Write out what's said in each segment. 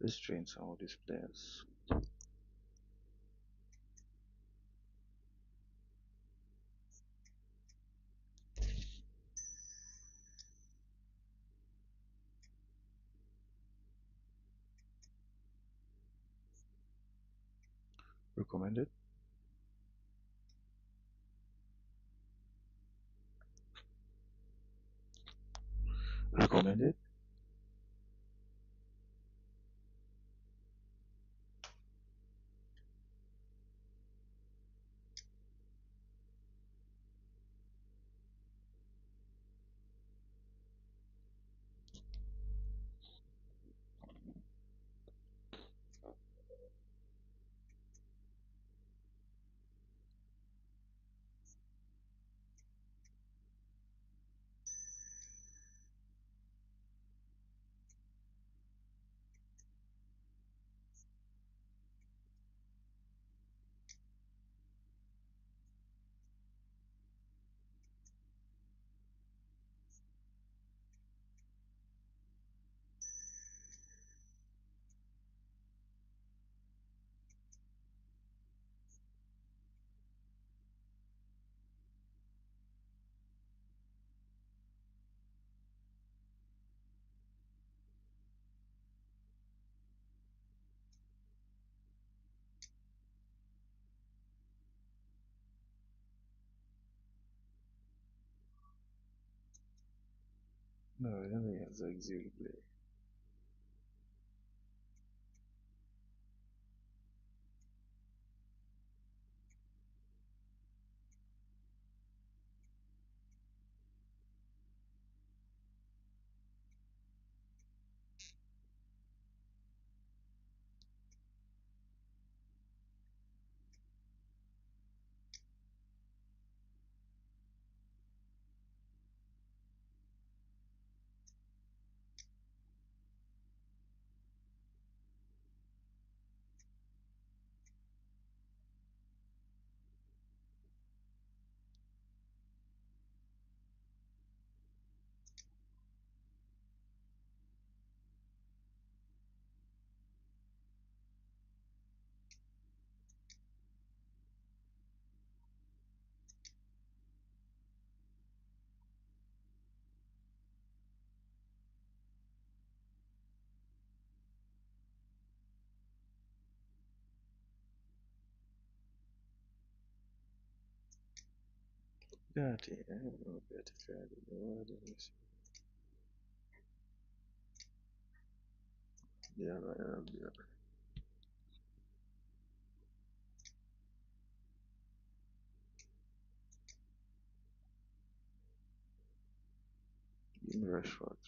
Let's train some of these players. Recommended. Recommended. No, I don't think it's auxiliary play. Gati, non abbiate fede, guarda, abbiamo. Give me Rashford.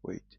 Wait.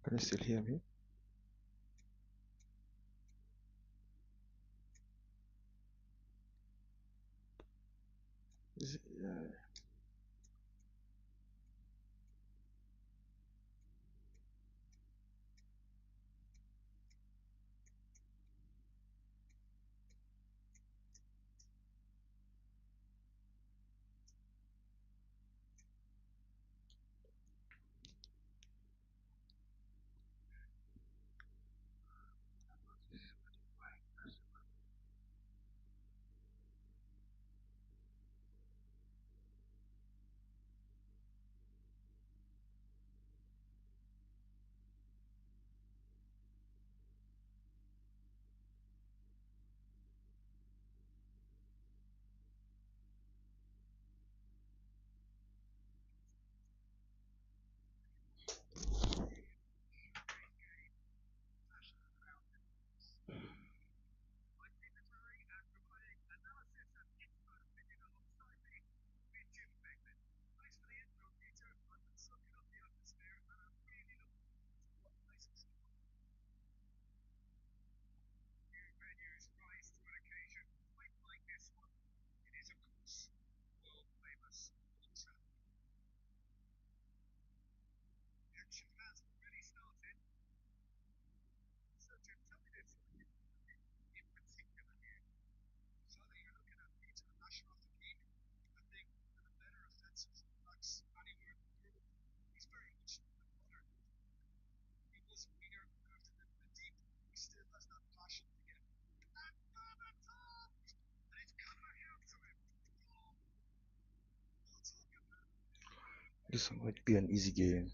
Can you still hear me? Yeah. This might be an easy game.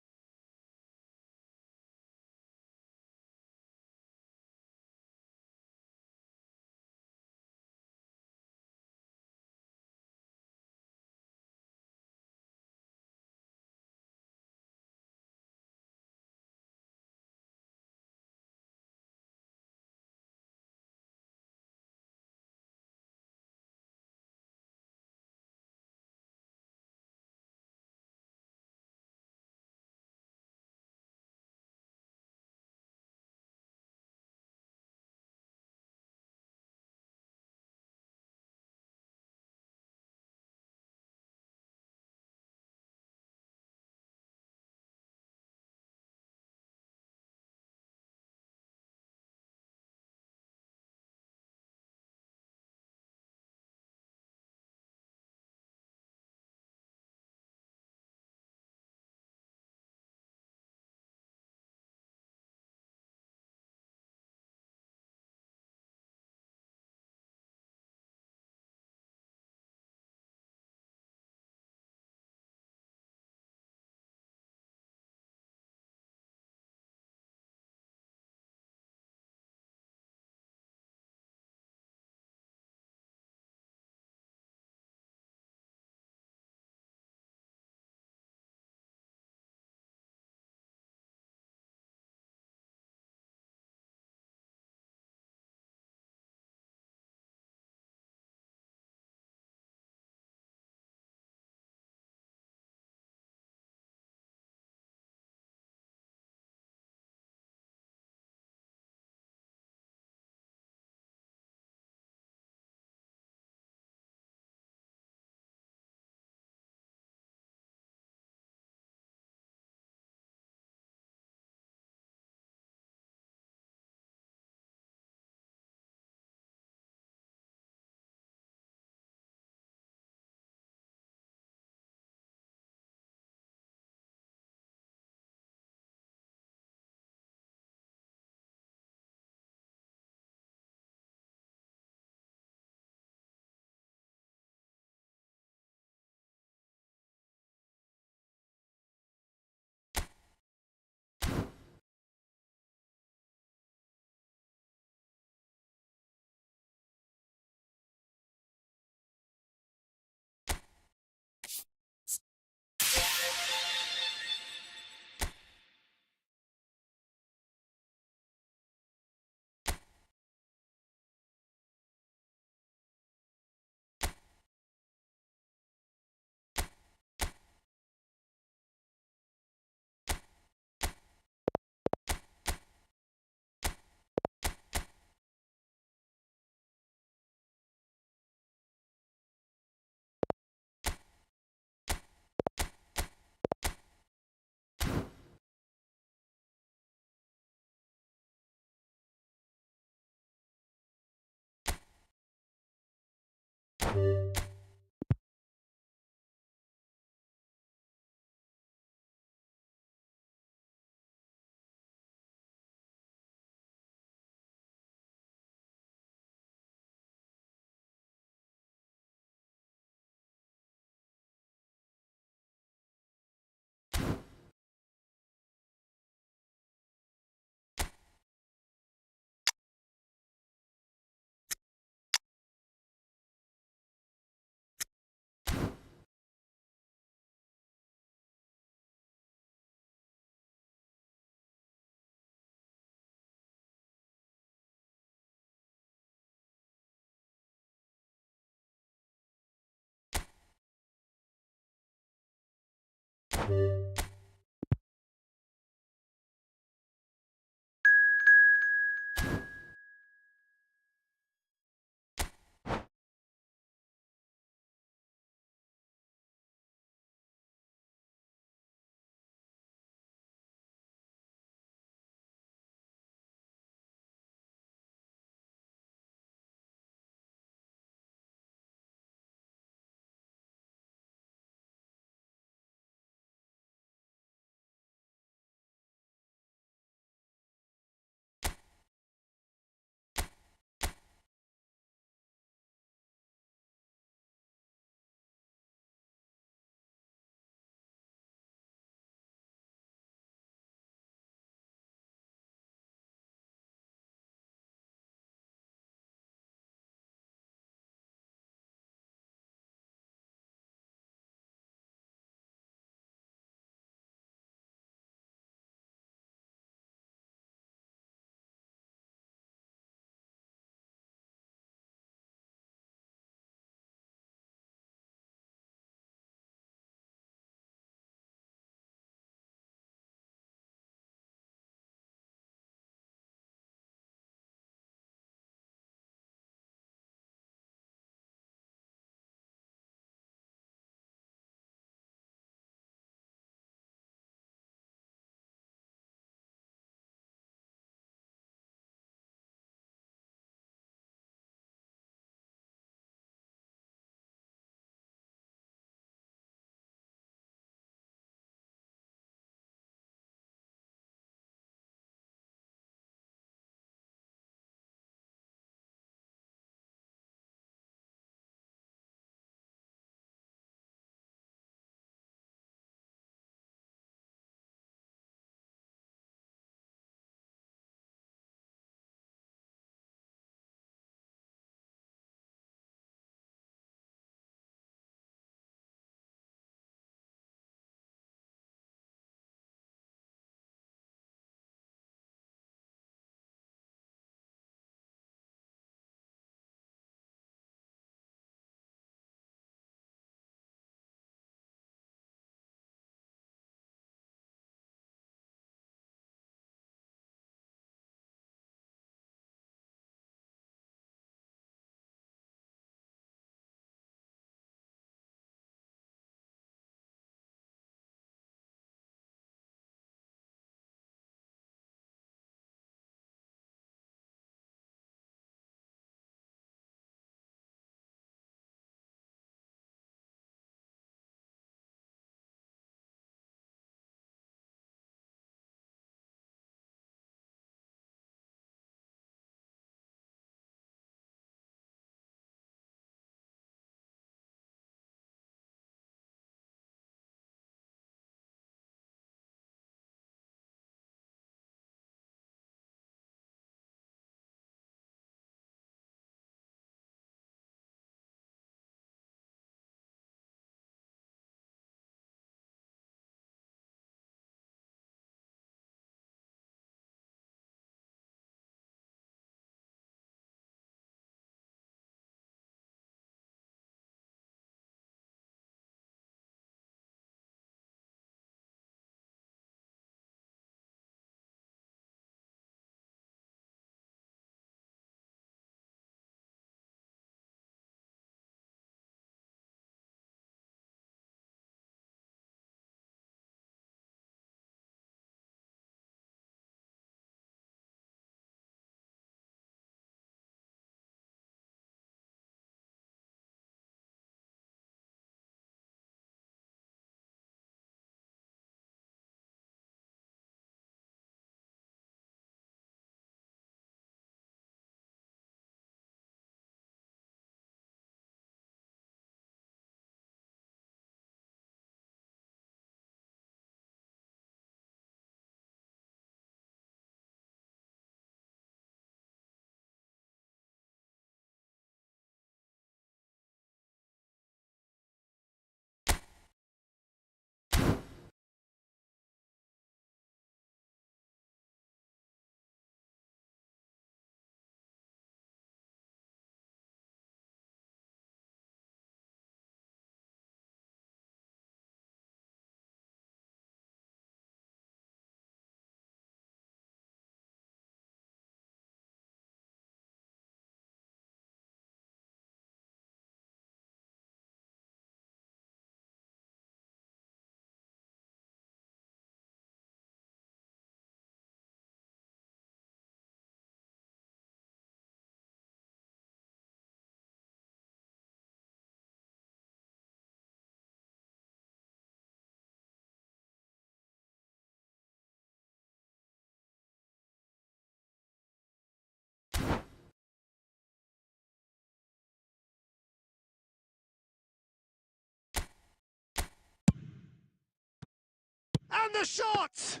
the shot!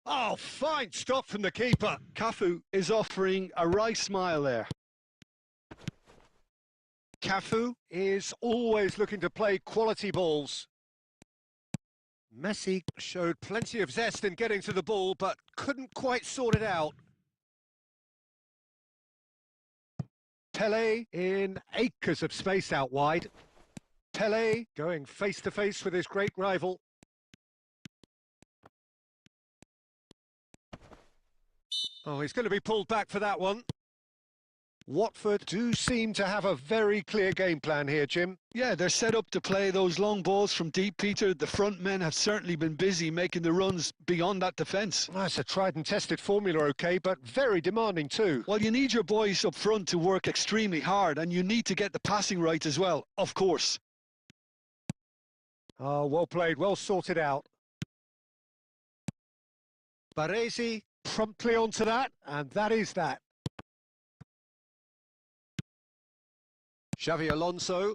Oh, fine stop from the keeper. Cafu is offering a wry smile there. Cafu is always looking to play quality balls. Messi showed plenty of zest in getting to the ball, but couldn't quite sort it out. Pele in acres of space out wide. Pele going face-to-face with his great rival. Oh, he's going to be pulled back for that one. Watford do seem to have a very clear game plan here, Jim. Yeah, they're set up to play those long balls from deep, Peter. The front men have certainly been busy making the runs beyond that defence. That's a tried and tested formula, OK, but very demanding too. Well, you need your boys up front to work extremely hard, and you need to get the passing right as well, of course. Oh, well played, well sorted out. Baresi promptly onto that, and that is that. Xavi Alonso.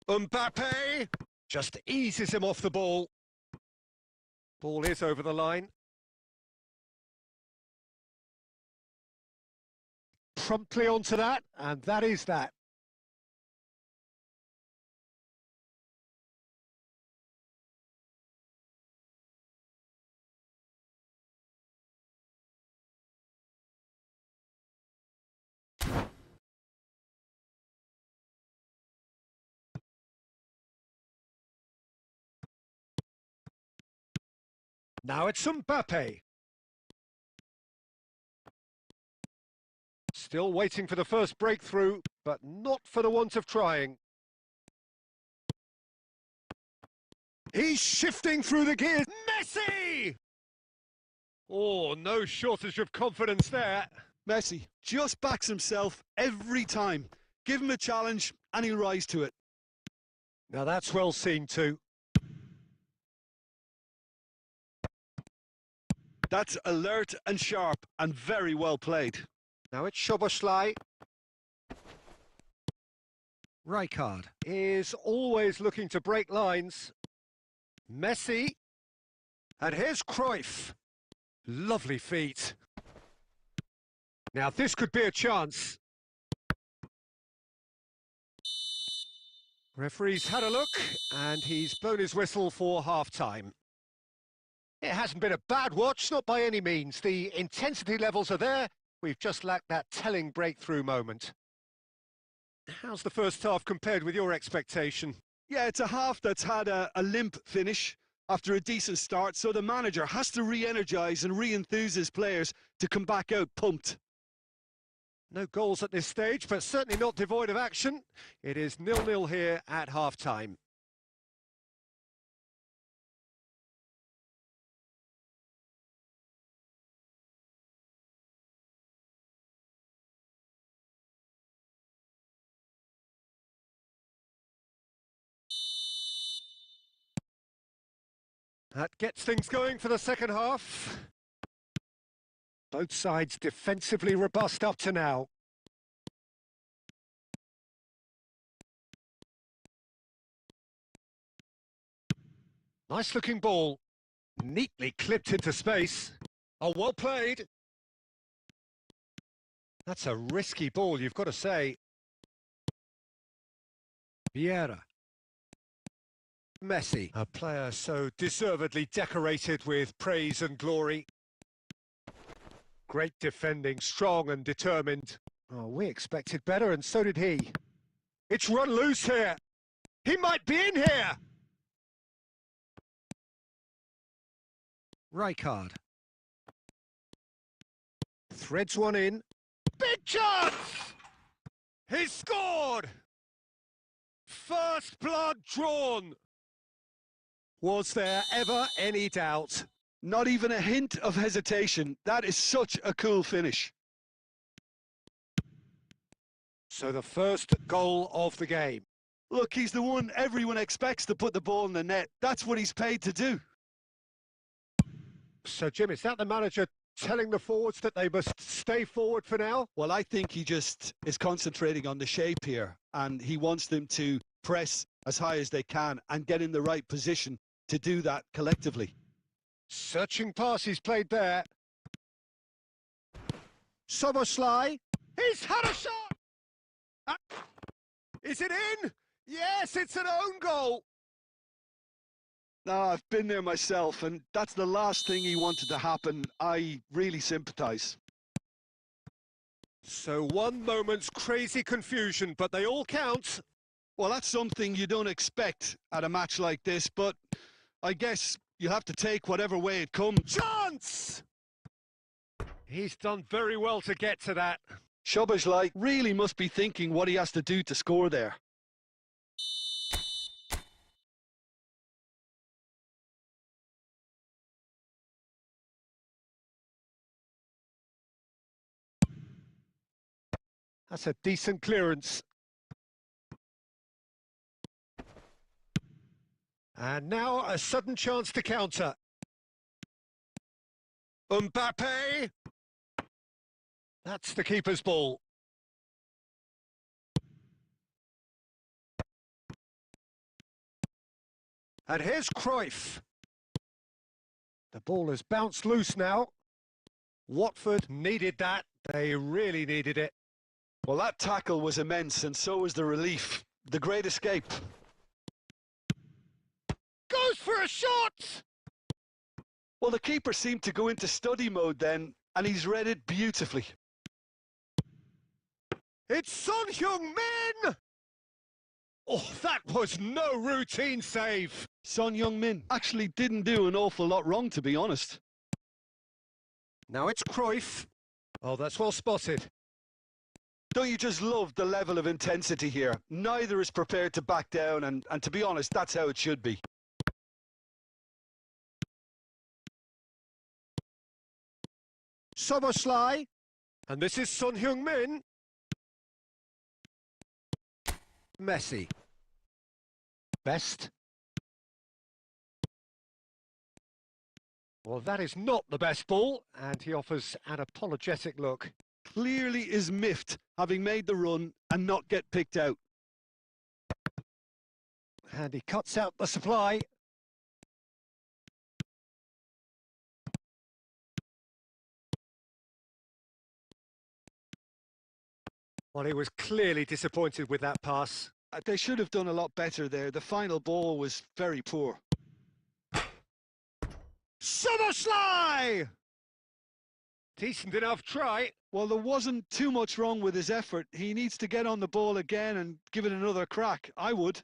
Mbappe just eases him off the ball. Ball is over the line. Promptly onto that, and that is that. Now it's Mbappe. Still waiting for the first breakthrough, but not for the want of trying. He's shifting through the gears. Messi! Oh, no shortage of confidence there. Messi just backs himself every time. Give him a challenge and he'll rise to it. Now that's well seen too. That's alert and sharp and very well played. Now it's Szoboszlai. Rijkaard is always looking to break lines. Messi. And here's Cruyff. Lovely feet. Now this could be a chance. Referee's had a look and he's blown his whistle for half-time. It hasn't been a bad watch, not by any means. The intensity levels are there. We've just lacked that telling breakthrough moment. How's the first half compared with your expectation? Yeah, it's a half that's had a limp finish after a decent start, so the manager has to re-energise and re-enthuse his players to come back out pumped. No goals at this stage, but certainly not devoid of action. It is 0-0 here at half-time. That gets things going for the second half. Both sides defensively robust up to now. Nice looking ball. Neatly clipped into space. Oh, well played. That's a risky ball, you've got to say. Vieira. Messi, a player so deservedly decorated with praise and glory. Great defending, strong and determined. Oh, we expected better, and so did he. It's run loose here. He might be in here. Rijkaard. Threads one in. Big chance! He's scored! First blood drawn. Was there ever any doubt? Not even a hint of hesitation. That is such a cool finish. So the first goal of the game. Look, he's the one everyone expects to put the ball in the net. That's what he's paid to do. So, Jim, is that the manager telling the forwards that they must stay forward for now? Well, I think he just is concentrating on the shape here. and he wants them to press as high as they can and get in the right position to do that collectively. Searching passes played there. Soboslai, he's had a shot! Is it in? Yes, it's an own goal! No, I've been there myself, and that's the last thing he wanted to happen. I really sympathise. So one moment's crazy confusion, but they all count. Well, that's something you don't expect at a match like this, but I guess you'll have to take whatever way it comes. Chance! He's done very well to get to that. Szoboszlai really must be thinking what he has to do to score there. That's a decent clearance. And now a sudden chance to counter. Mbappe! That's the keeper's ball. And here's Cruyff. The ball has bounced loose now. Watford needed that. They really needed it. Well, that tackle was immense, and so was the relief. The great escape. Goes for a shot! Well, the keeper seemed to go into study mode then, and he's read it beautifully. It's Son Heung-min! Oh, that was no routine save. Son Heung-min actually didn't do an awful lot wrong, to be honest. Now it's Cruyff. Oh, that's well spotted. Don't you just love the level of intensity here? Neither is prepared to back down, and to be honest, that's how it should be. Soboslai. And this is Son Heung-min. Messi. Best. Well, that is not the best ball, and he offers an apologetic look. Clearly is miffed, having made the run and not get picked out. And he cuts out the supply. Well, he was clearly disappointed with that pass. They should have done a lot better there. The final ball was very poor. Soboslai! Decent enough try. Well, there wasn't too much wrong with his effort. He needs to get on the ball again and give it another crack. I would.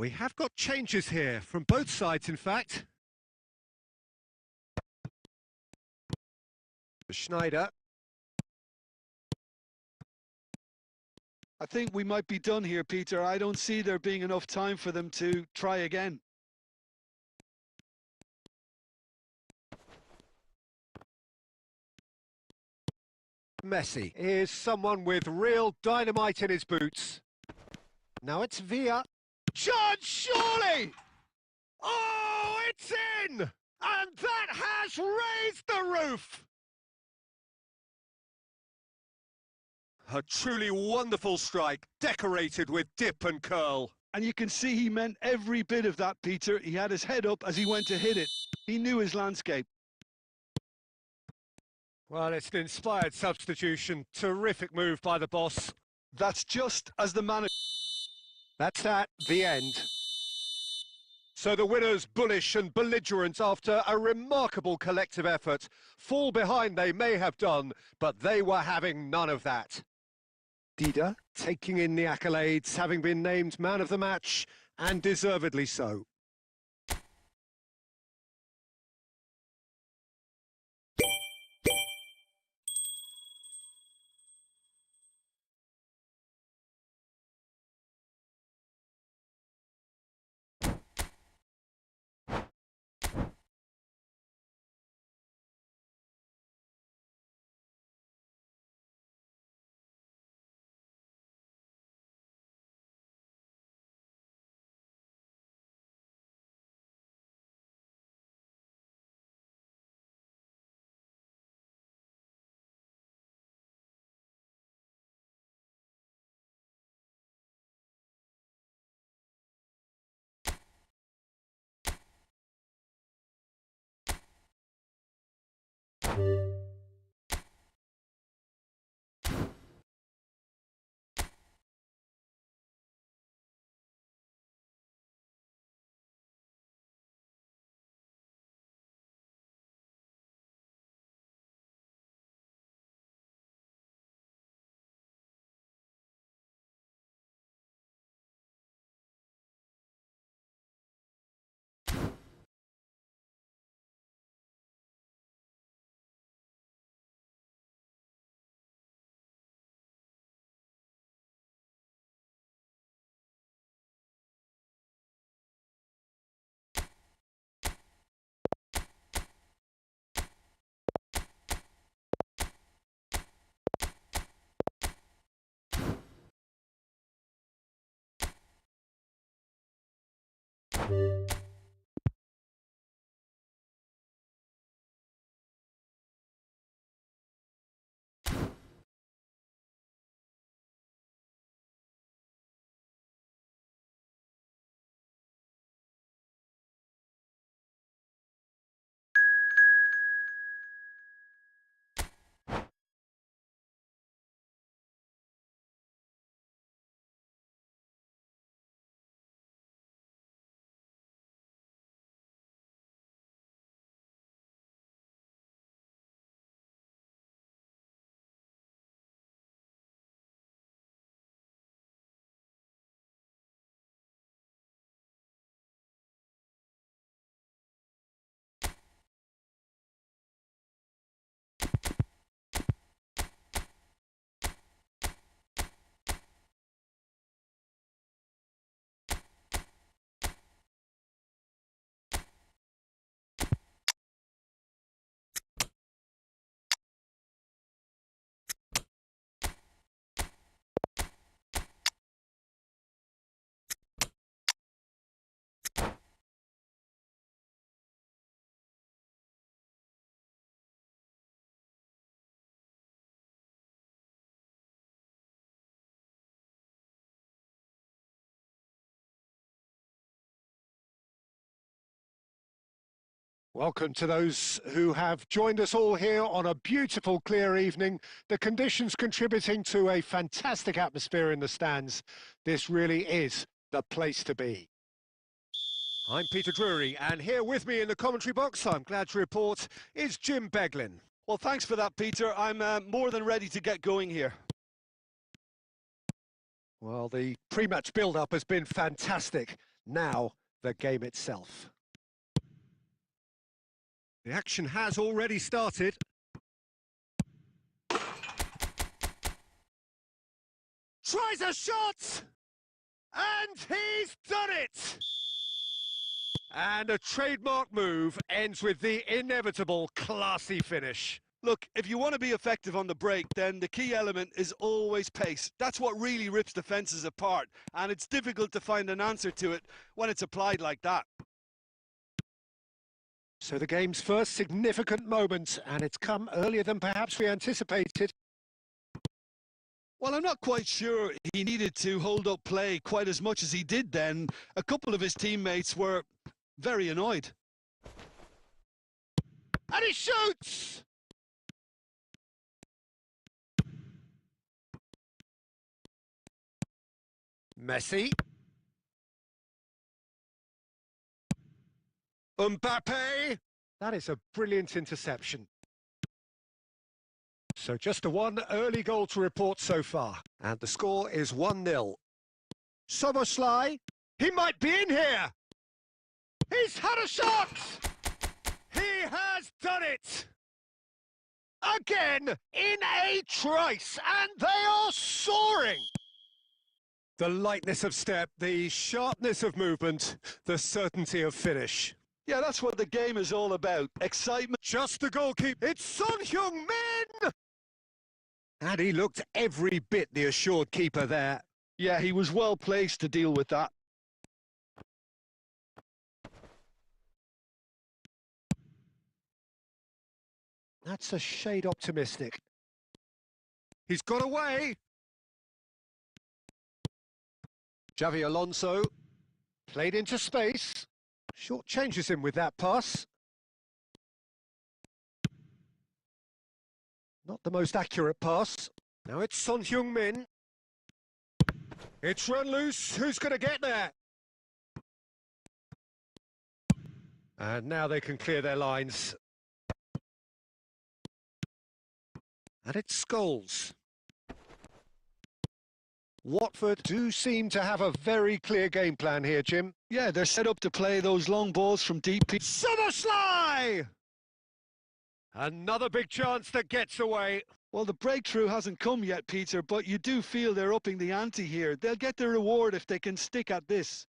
We have got changes here, from both sides in fact. Schneider. I think we might be done here, Peter. I don't see there being enough time for them to try again. Messi is someone with real dynamite in his boots. Now it's Villa. Chance, surely! Oh, it's in! And that has raised the roof! A truly wonderful strike, decorated with dip and curl. And you can see he meant every bit of that, Peter. He had his head up as he went to hit it. He knew his landscape. Well, it's an inspired substitution. Terrific move by the boss. That's just as the manager... That's that, the end. So the winners, bullish and belligerent after a remarkable collective effort. Fall behind they may have done, but they were having none of that. Dida taking in the accolades, having been named man of the match and deservedly so. Welcome to those who have joined us all here on a beautiful, clear evening. The conditions contributing to a fantastic atmosphere in the stands. This really is the place to be. I'm Peter Drury, and here with me in the commentary box, I'm glad to report, is Jim Beglin. Well, thanks for that, Peter. I'm more than ready to get going here. Well, the pre-match build-up has been fantastic. Now, the game itself. The action has already started. Tries a shot! And he's done it! And a trademark move ends with the inevitable classy finish. Look, if you want to be effective on the break, then the key element is always pace. That's what really rips defences apart, and it's difficult to find an answer to it when it's applied like that. So the game's first significant moment, and it's come earlier than perhaps we anticipated. Well, I'm not quite sure he needed to hold up play quite as much as he did then. A couple of his teammates were very annoyed. And he shoots! Messi. Mbappe! That is a brilliant interception. So just a one early goal to report so far. And the score is 1-0. Soboslai. He might be in here. He's had a shot. He has done it. Again, in a trice, and they are soaring. The lightness of step, the sharpness of movement, the certainty of finish. Yeah, that's what the game is all about. Excitement. Just the goalkeeper. It's Son Heung-min! And he looked every bit the assured keeper there. Yeah, he was well placed to deal with that. That's a shade optimistic. He's got away. Xavi Alonso played into space. Short changes him with that pass. Not the most accurate pass. Now it's Son Heung-min. It's run loose. Who's going to get there? And now they can clear their lines. And it's Scholes. Watford do seem to have a very clear game plan here, Jim. Yeah, they're set up to play those long balls from deep. Summerslide! Another big chance that gets away. Well, the breakthrough hasn't come yet, Peter, but you do feel they're upping the ante here. They'll get their reward if they can stick at this.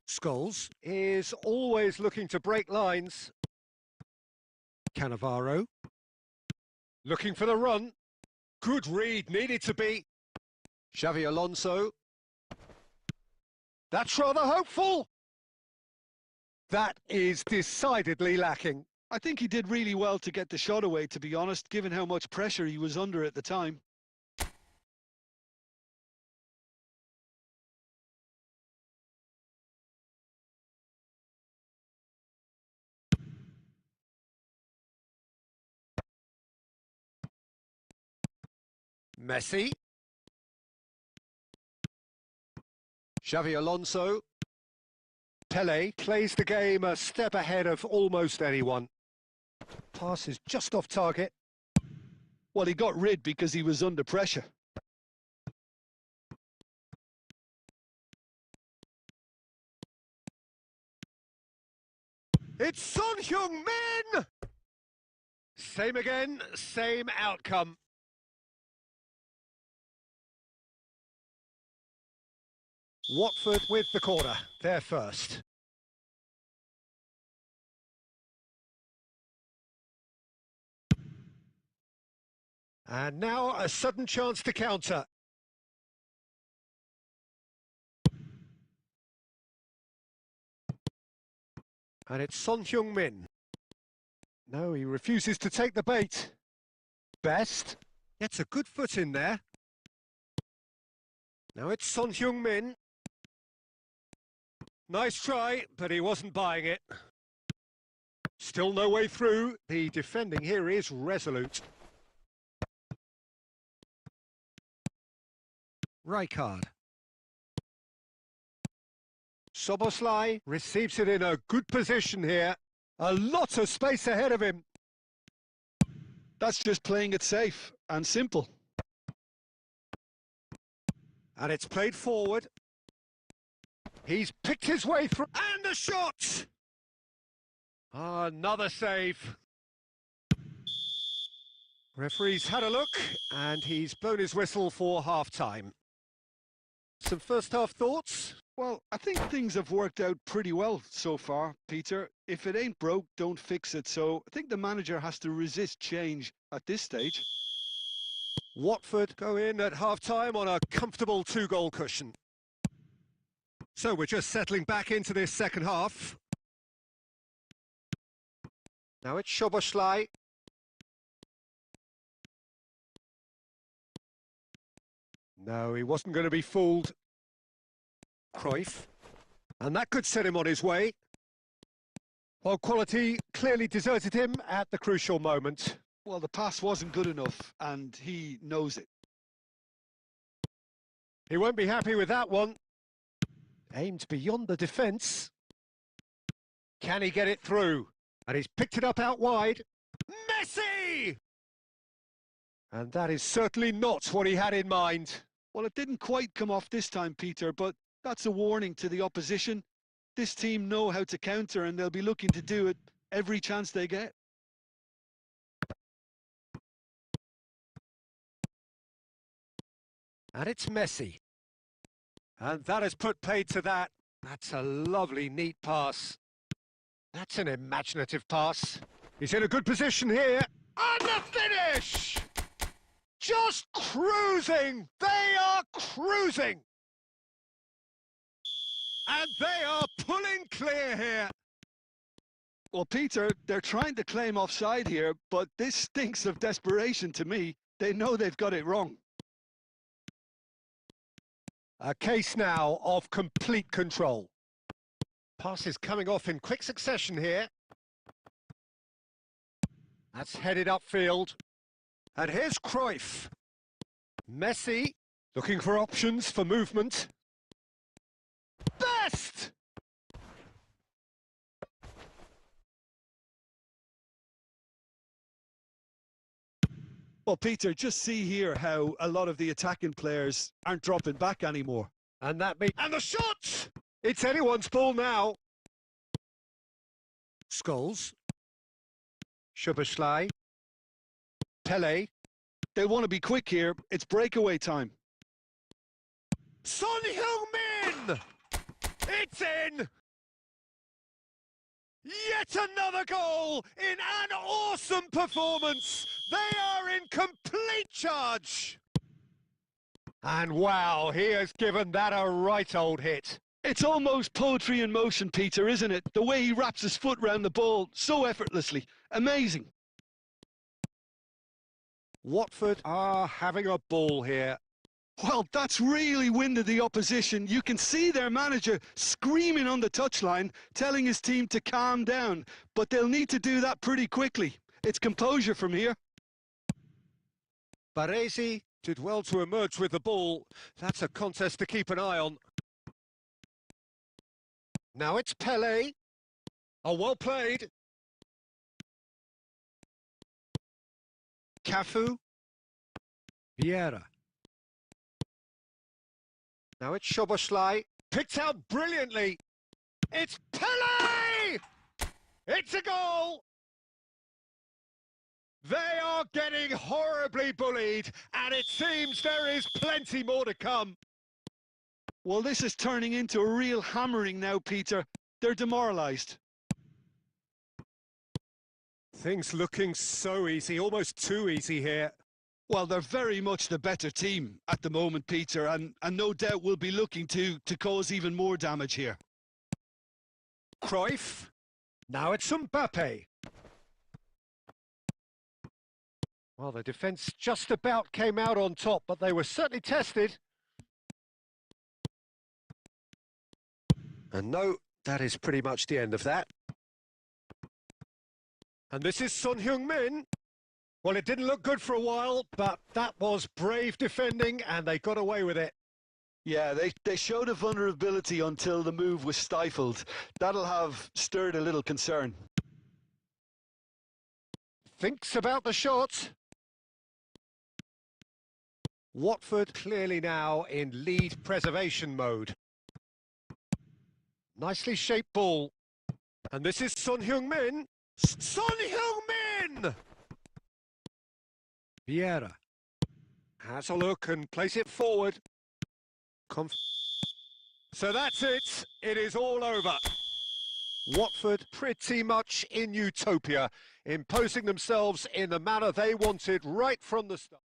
Scholes is always looking to break lines. Cannavaro looking for the run. Good read, needed to be. Xavi Alonso. That's rather hopeful. That is decidedly lacking. I think he did really well to get the shot away, to be honest, given how much pressure he was under at the time. Messi. Xavi Alonso. Pele plays the game a step ahead of almost anyone. Pass is just off target. Well, he got rid because he was under pressure. It's Son Heung-min! Same again, same outcome. Watford with the corner, they're first. And now a sudden chance to counter. And it's Son Heung-min. No, he refuses to take the bait. Best gets a good foot in there. Now it's Son Heung-min. Nice try, but he wasn't buying it. Still no way through. The defending here is resolute. Rijkaard. Szoboszlai receives it in a good position here. A lot of space ahead of him. That's just playing it safe and simple. And it's played forward. He's picked his way through. And the shot! Another save. Referee's had a look, and he's blown his whistle for half-time. Some first-half thoughts? Well, I think things have worked out pretty well so far, Peter. If it ain't broke, don't fix it. So I think the manager has to resist change at this stage. Watford go in at half-time on a comfortable two-goal cushion. So we're just settling back into this second half. Now it's Szoboszlai. No, he wasn't going to be fooled. Cruyff. And that could set him on his way. Well, quality clearly deserted him at the crucial moment. Well, the pass wasn't good enough, and he knows it. He won't be happy with that one. Aimed beyond the defence. Can he get it through? And he's picked it up out wide. Messi! And that is certainly not what he had in mind. Well, it didn't quite come off this time, Peter, but that's a warning to the opposition. This team know how to counter, and they'll be looking to do it every chance they get. And it's Messi. And that has put paid to that. That's a lovely, neat pass. That's an imaginative pass. He's in a good position here. And the finish! Just cruising! They are cruising! And they are pulling clear here. Well, Peter, they're trying to claim offside here, but this stinks of desperation to me. They know they've got it wrong. A case now of complete control. Passes coming off in quick succession here. That's headed upfield. And here's Cruyff. Messi looking for options for movement. Best! Well, Peter, just see here how a lot of the attacking players aren't dropping back anymore. And the shot! It's anyone's ball now. Scholes. Szoboszlai. Pele. They want to be quick here. It's breakaway time. Son Heung-min! It's in! Yet another goal in an awesome performance. They are in complete charge. And wow, he has given that a right old hit. It's almost poetry in motion, Peter, isn't it? The way he wraps his foot round the ball so effortlessly. Amazing. Watford are having a ball here. Well, that's really winded the opposition. You can see their manager screaming on the touchline, telling his team to calm down. But they'll need to do that pretty quickly. It's composure from here. Baresi did well to emerge with the ball. That's a contest to keep an eye on. Now it's Pele. Oh, well played. Cafu. Vieira. Now it's Szoboszlai. Picked out brilliantly. It's Pele! It's a goal! They are getting horribly bullied, and it seems there is plenty more to come. Well, this is turning into a real hammering now, Peter. They're demoralised. Things looking so easy, almost too easy here. Well, they're very much the better team at the moment, Peter, and no doubt will be looking to cause even more damage here. Cruyff. Now it's Mbappe. Well, the defence just about came out on top, but they were certainly tested. And no, that is pretty much the end of that. And this is Son Heung-min. Well, it didn't look good for a while, but that was brave defending, and they got away with it. Yeah, they showed a vulnerability until the move was stifled. That'll have stirred a little concern. Thinks about the shot. Watford clearly now in lead preservation mode. Nicely shaped ball. And this is Son Heung-min. Son Heung-min! Vieira has a look and plays it forward. So that's it. It is all over. Watford pretty much in utopia, imposing themselves in the manner they wanted right from the start.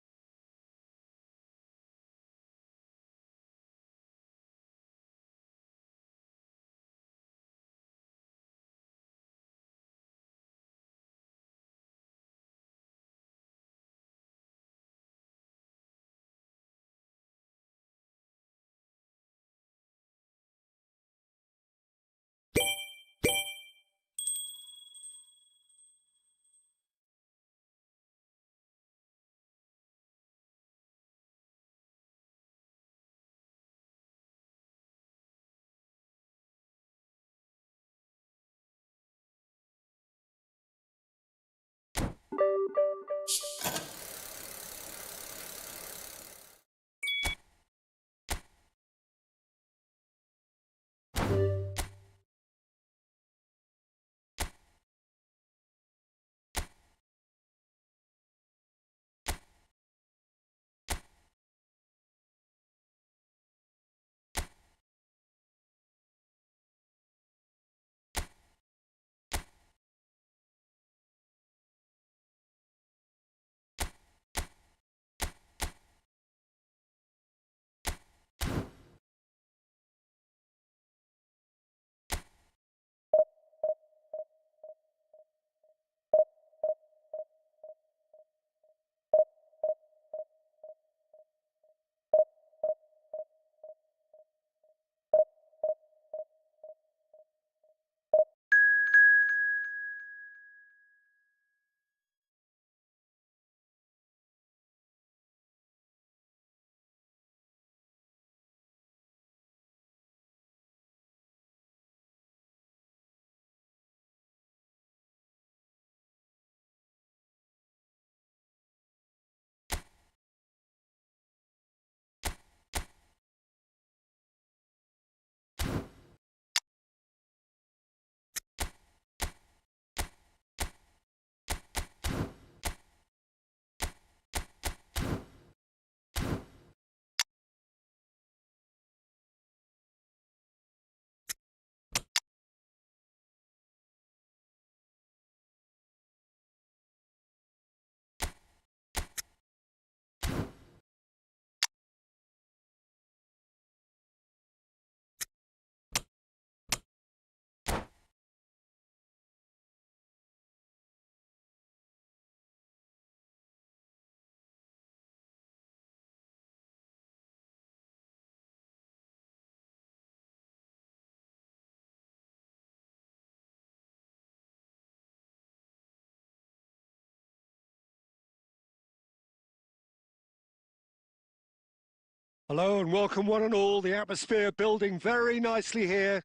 Hello and welcome one and all. The atmosphere building very nicely here.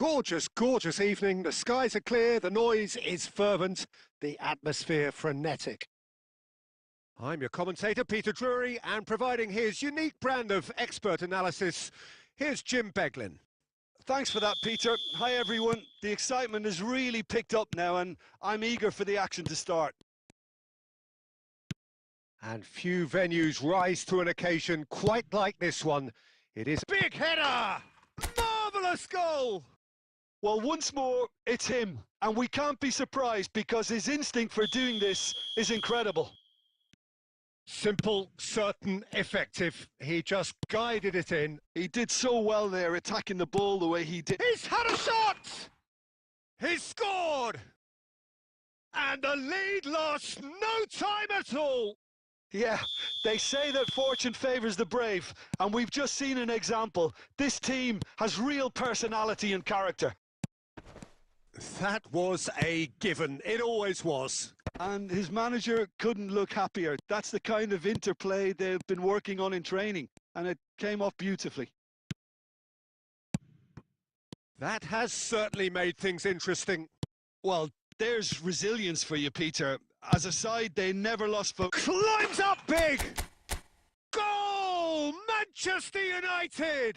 Gorgeous, gorgeous evening. The skies are clear, the noise is fervent, the atmosphere frenetic. I'm your commentator, Peter Drury, and providing his unique brand of expert analysis, here's Jim Beglin. Thanks for that, Peter. Hi, everyone. The excitement has really picked up now, and I'm eager for the action to start. And few venues rise to an occasion quite like this one. It is big header! Marvellous goal! Well, once more, it's him, and we can't be surprised because his instinct for doing this is incredible. Simple, certain, effective. He just guided it in. He did so well there, attacking the ball the way he did. He's had a shot! He's scored! And the lead lost no time at all! Yeah, they say that fortune favours the brave, and we've just seen an example. This team has real personality and character. That was a given. It always was. And his manager couldn't look happier. That's the kind of interplay they've been working on in training, and it came off beautifully. That has certainly made things interesting. Well, there's resilience for you, Peter. As a side, they never lost focus. Climbs up big! Goal! Manchester United!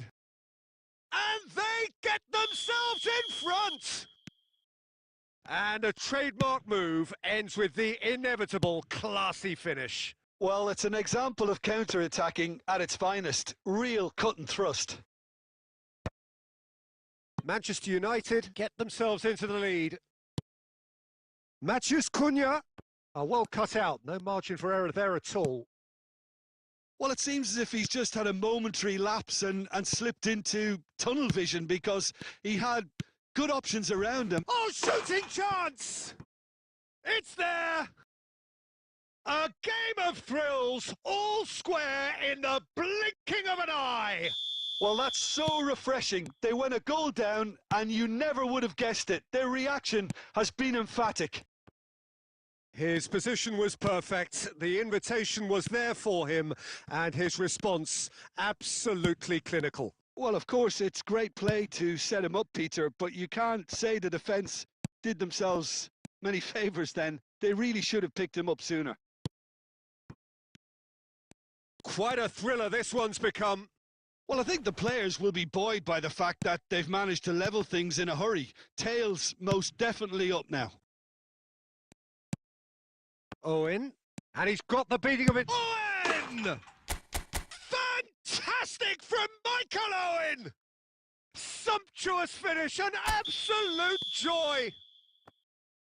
And they get themselves in front! And a trademark move ends with the inevitable classy finish. Well, it's an example of counter-attacking at its finest. Real cut and thrust. Manchester United get themselves into the lead. Matheus Cunha are well cut out. No margin for error there at all. Well, it seems as if he's just had a momentary lapse and slipped into tunnel vision because he had good options around him. Oh, shooting chance! It's there! A game of thrills, all square in the blinking of an eye! Well, that's so refreshing. They went a goal down and you never would have guessed it. Their reaction has been emphatic. His position was perfect, the invitation was there for him, and his response absolutely clinical. Well, of course, it's great play to set him up, Peter, but you can't say the defence did themselves many favours then. They really should have picked him up sooner. Quite a thriller this one's become. Well, I think the players will be buoyed by the fact that they've managed to level things in a hurry. Tails most definitely up now. Owen, and he's got the beating of it. Owen! Fantastic from Michael Owen! Sumptuous finish, an absolute joy!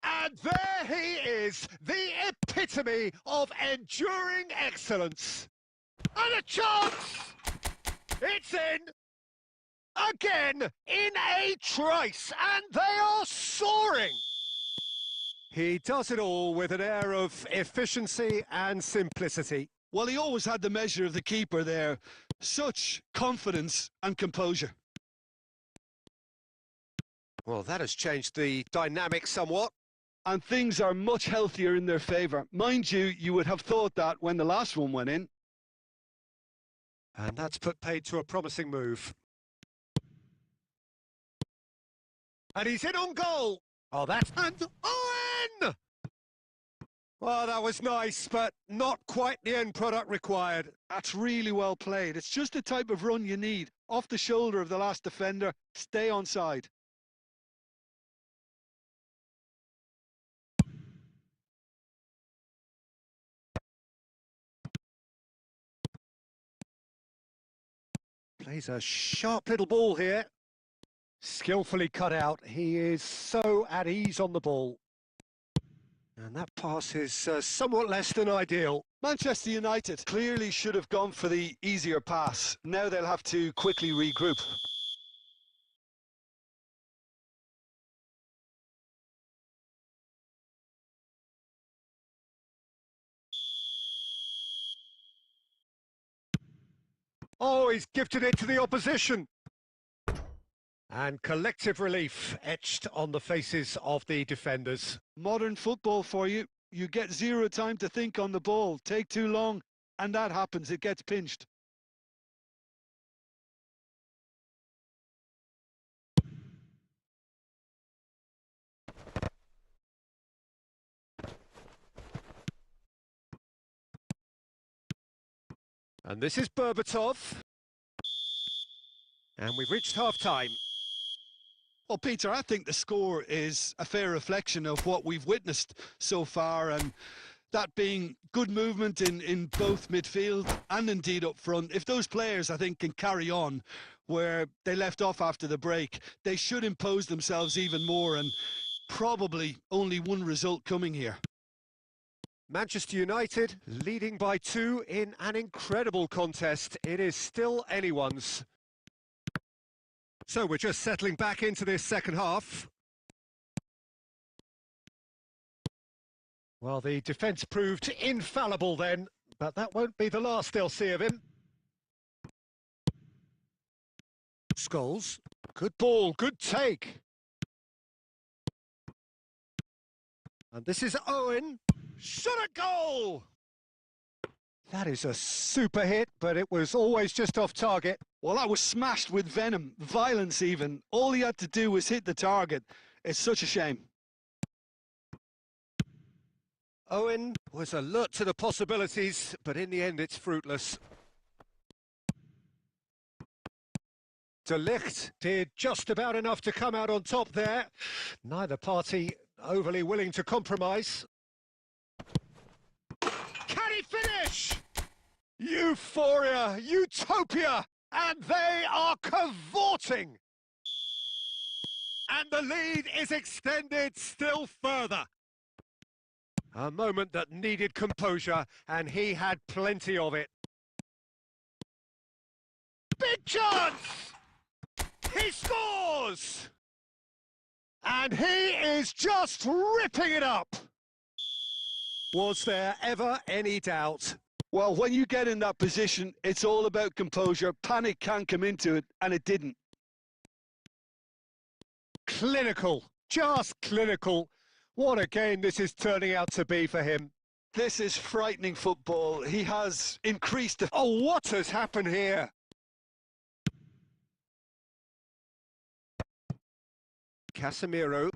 And there he is, the epitome of enduring excellence. And a chance! It's in! Again, in a trice, and they are soaring! He does it all with an air of efficiency and simplicity. Well, he always had the measure of the keeper there. Such confidence and composure. Well, that has changed the dynamic somewhat. And things are much healthier in their favour. Mind you, you would have thought that when the last one went in. And that's put paid to a promising move. And he's in on goal. Oh, that's... And Owen! Well, that was nice, but not quite the end product required. That's really well played. It's just the type of run you need. Off the shoulder of the last defender, stay onside. Plays a sharp little ball here. Skillfully cut out. He is so at ease on the ball. And that pass is somewhat less than ideal. Manchester United clearly should have gone for the easier pass. Now they'll have to quickly regroup. Oh, he's gifted it to the opposition. And collective relief etched on the faces of the defenders. Modern football for you. You get zero time to think on the ball. Take too long, and that happens. It gets pinched. And this is Berbatov. And we've reached half-time. Well, Peter, I think the score is a fair reflection of what we've witnessed so far, and that being good movement in both midfield and indeed up front. If those players, I think, can carry on where they left off after the break, they should impose themselves even more, and probably only one result coming here. Manchester United leading by 2 in an incredible contest. It is still anyone's. So we're just settling back into this second half. Well, the defence proved infallible then, but that won't be the last they'll see of him. Scholes, good ball, good take. And this is Owen, shot a goal! That is a super hit, but it was always just off target. Well, that was smashed with venom, violence even. All he had to do was hit the target. It's such a shame. Owen was alert to the possibilities, but in the end it's fruitless. De Ligt did just about enough to come out on top there. Neither party overly willing to compromise. Can he finish? Euphoria, utopia, and they are cavorting. And the lead is extended still further. A moment that needed composure, and he had plenty of it. Big chance! He scores! And he is just ripping it up! Was there ever any doubt? Well, when you get in that position, it's all about composure. Panic can come into it, and it didn't. Clinical, just clinical. What a game this is turning out to be for him. This is frightening football. He has increased the... Oh, what has happened here? Casemiro.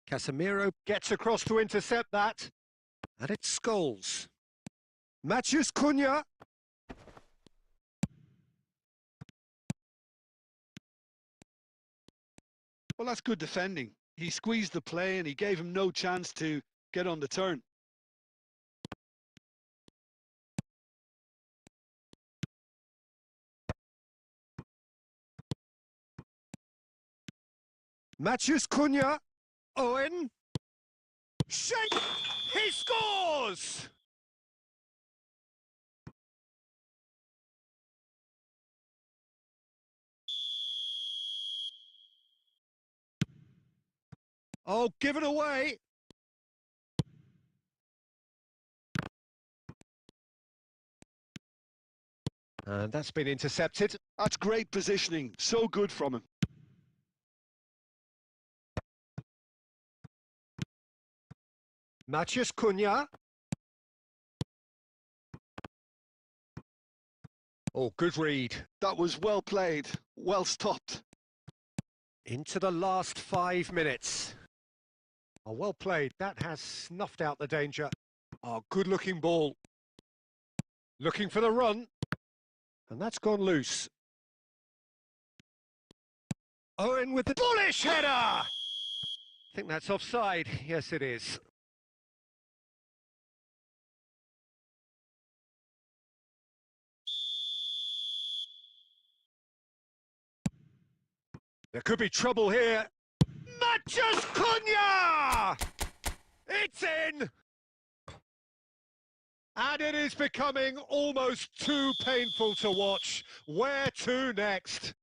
Casemiro gets across to intercept that. And it's Scholes. Matheus Cunha. Well, that's good defending. He squeezed the play and he gave him no chance to get on the turn. Matheus Cunha. Owen. Shake! He scores! Oh, give it away! And that's been intercepted. That's great positioning. So good from him. Matheus Cunha. Oh, good read. That was well played, well stopped. Into the last 5 minutes. Oh, well played. That has snuffed out the danger. Oh, good-looking ball. Looking for the run. And that's gone loose. Owen with the bullish header! I think that's offside. Yes, it is. There could be trouble here. Matheus Cunha! It's in! And it is becoming almost too painful to watch. Where to next?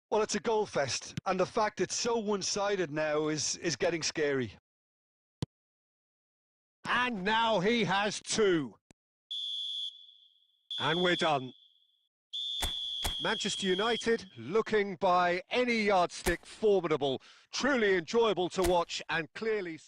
Well, it's a goal fest, and the fact it's so one-sided now is getting scary. And now he has 2. And we're done. Manchester United looking by any yardstick formidable, truly enjoyable to watch and clearly...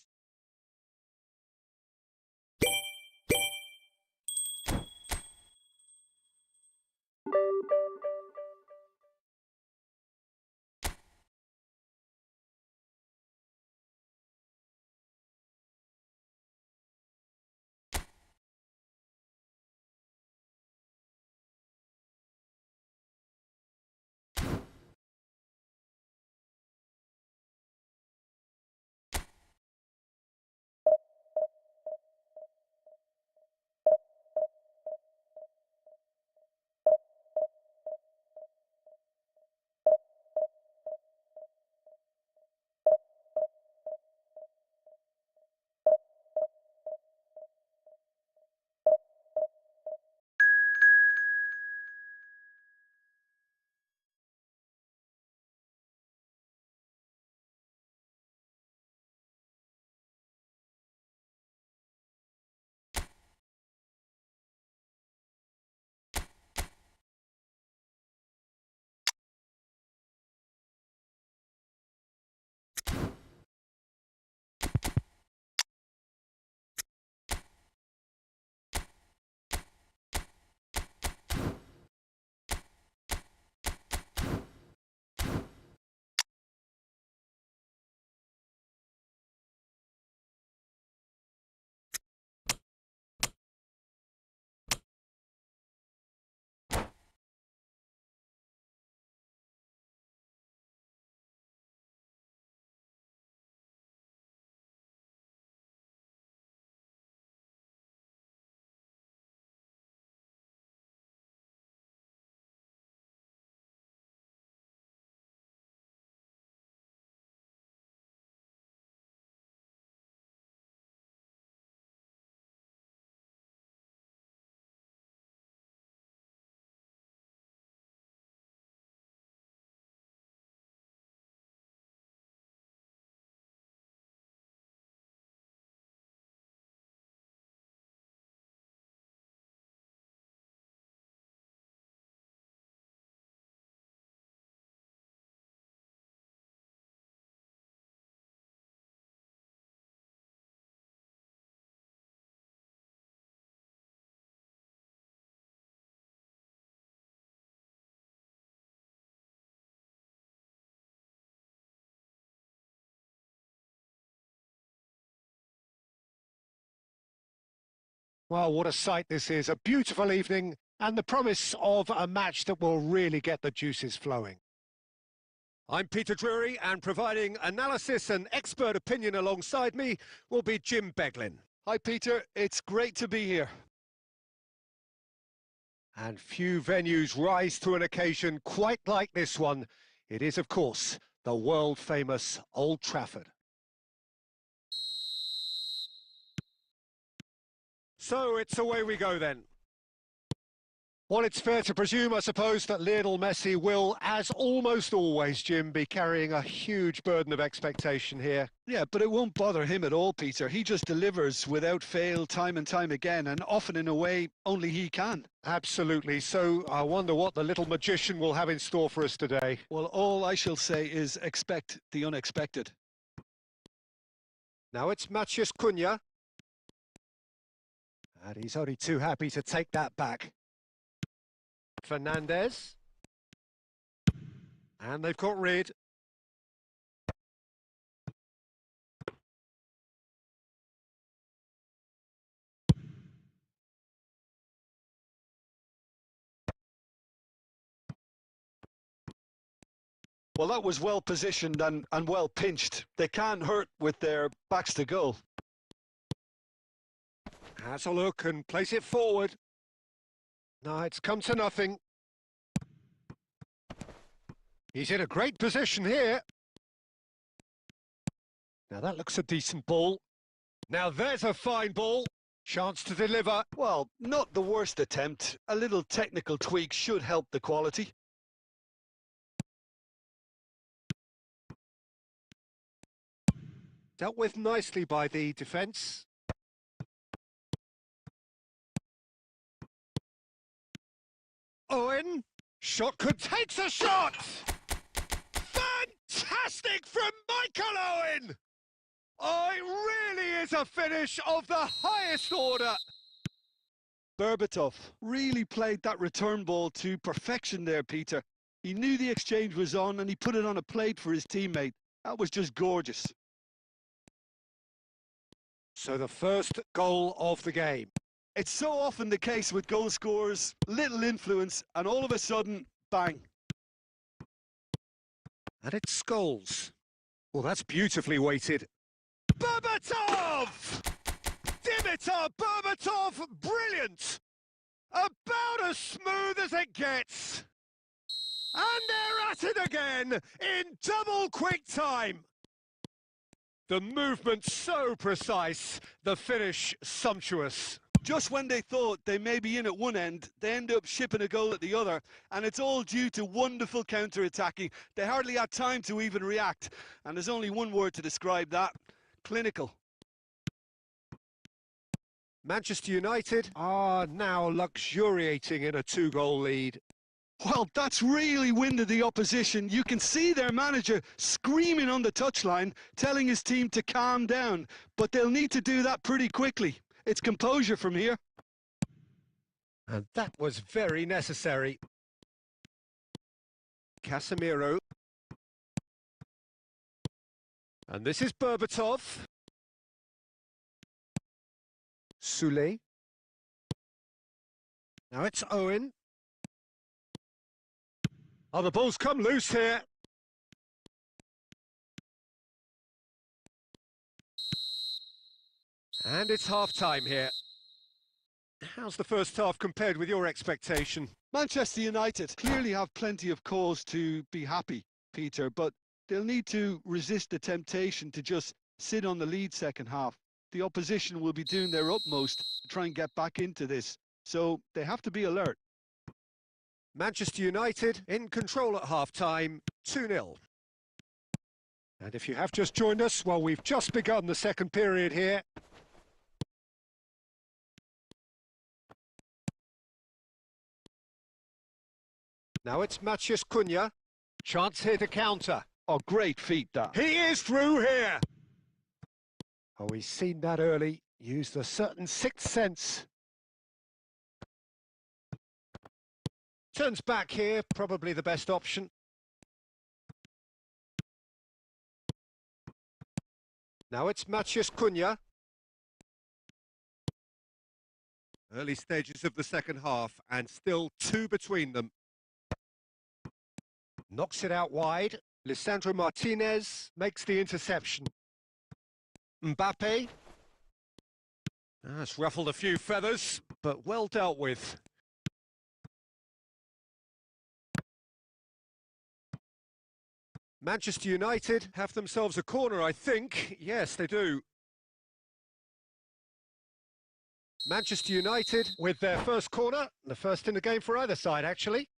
Well, what a sight this is. A beautiful evening and the promise of a match that will really get the juices flowing. I'm Peter Drury, and providing analysis and expert opinion alongside me will be Jim Beglin. Hi, Peter. It's great to be here. And few venues rise to an occasion quite like this one. It is, of course, the world-famous Old Trafford. So it's away we go then. Well, it's fair to presume, I suppose, that Lionel Messi will, as almost always, Jim, be carrying a huge burden of expectation here. Yeah, but it won't bother him at all, Peter. He just delivers without fail time and time again, and often in a way only he can. Absolutely. So I wonder what the little magician will have in store for us today. Well, all I shall say is expect the unexpected. Now it's Matheus Cunha. And he's only too happy to take that back. Fernandez. And they've got rid. Well, that was well positioned and well pinched. They can't hurt with their backs to goal. Has a look and place it forward. No, it's come to nothing. He's in a great position here. Now that looks a decent ball. Now there's a fine ball. Chance to deliver. Well, not the worst attempt. A little technical tweak should help the quality. Dealt with nicely by the defence. Owen. Shot could take the shot! Fantastic from Michael Owen! Oh, it really is a finish of the highest order. Berbatov really played that return ball to perfection there, Peter. He knew the exchange was on and he put it on a plate for his teammate. That was just gorgeous. So the first goal of the game. It's so often the case with goal scorers, little influence, and all of a sudden, bang. And it's Scholes. Well, that's beautifully weighted. Berbatov! Dimitar Berbatov, brilliant! About as smooth as it gets. And they're at it again in double quick time. The movement so precise, the finish sumptuous. Just when they thought they may be in at one end, they end up shipping a goal at the other, and it's all due to wonderful counter-attacking. They hardly had time to even react, and there's only one word to describe that: clinical. Manchester United are now luxuriating in a two-goal lead. Well, that's really winded the opposition. You can see their manager screaming on the touchline, telling his team to calm down, but they'll need to do that pretty quickly. It's composure from here. And that was very necessary. Casemiro. And this is Berbatov. Soulé. Now it's Owen. Oh, the ball's come loose here. And it's half-time here. How's the first half compared with your expectation? Manchester United clearly have plenty of cause to be happy, Peter, but they'll need to resist the temptation to just sit on the lead second half. The opposition will be doing their utmost to try and get back into this, so they have to be alert. Manchester United in control at half-time, 2-0. And if you have just joined us, well, we've just begun the second period here. Now it's Matheus Cunha. Chance here to counter. Oh, great feat, that. He is through here. Oh, he's seen that early. Used a certain sixth sense. Turns back here, probably the best option. Now it's Matheus Cunha. Early stages of the second half, and still 2 between them. Knocks it out wide. Lisandro Martinez makes the interception. Mbappe. That's ruffled a few feathers, but well dealt with. Manchester United have themselves a corner, I think. Yes, they do. Manchester United with their first corner, the first in the game for either side, actually.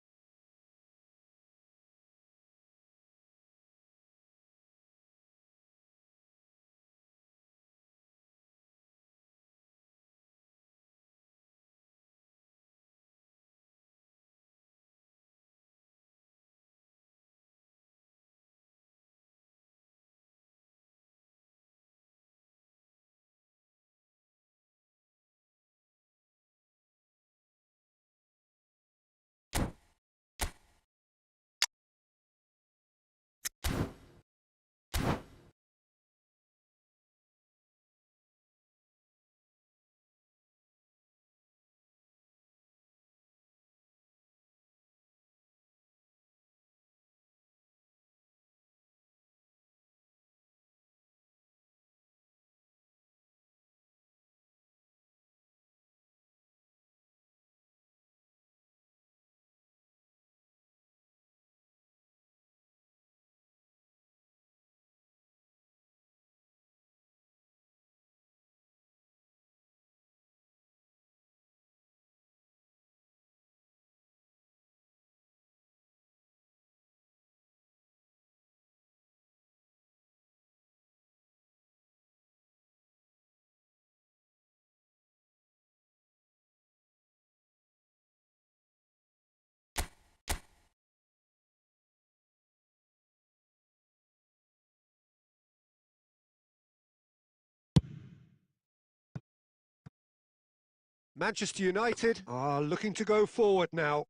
Manchester United are looking to go forward now.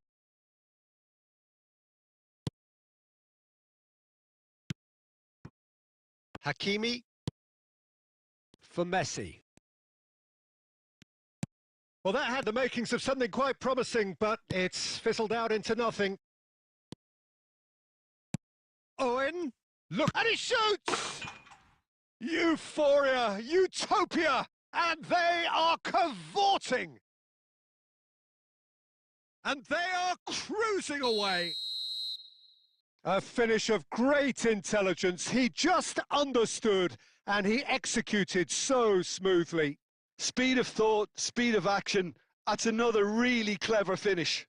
Hakimi for Messi. Well, that had the makings of something quite promising, but it's fizzled out into nothing. Owen, look, and he shoots! Euphoria, utopia, and they are cavorting! And they are cruising away. A finish of great intelligence. He just understood, and he executed so smoothly. Speed of thought, speed of action. That's another really clever finish.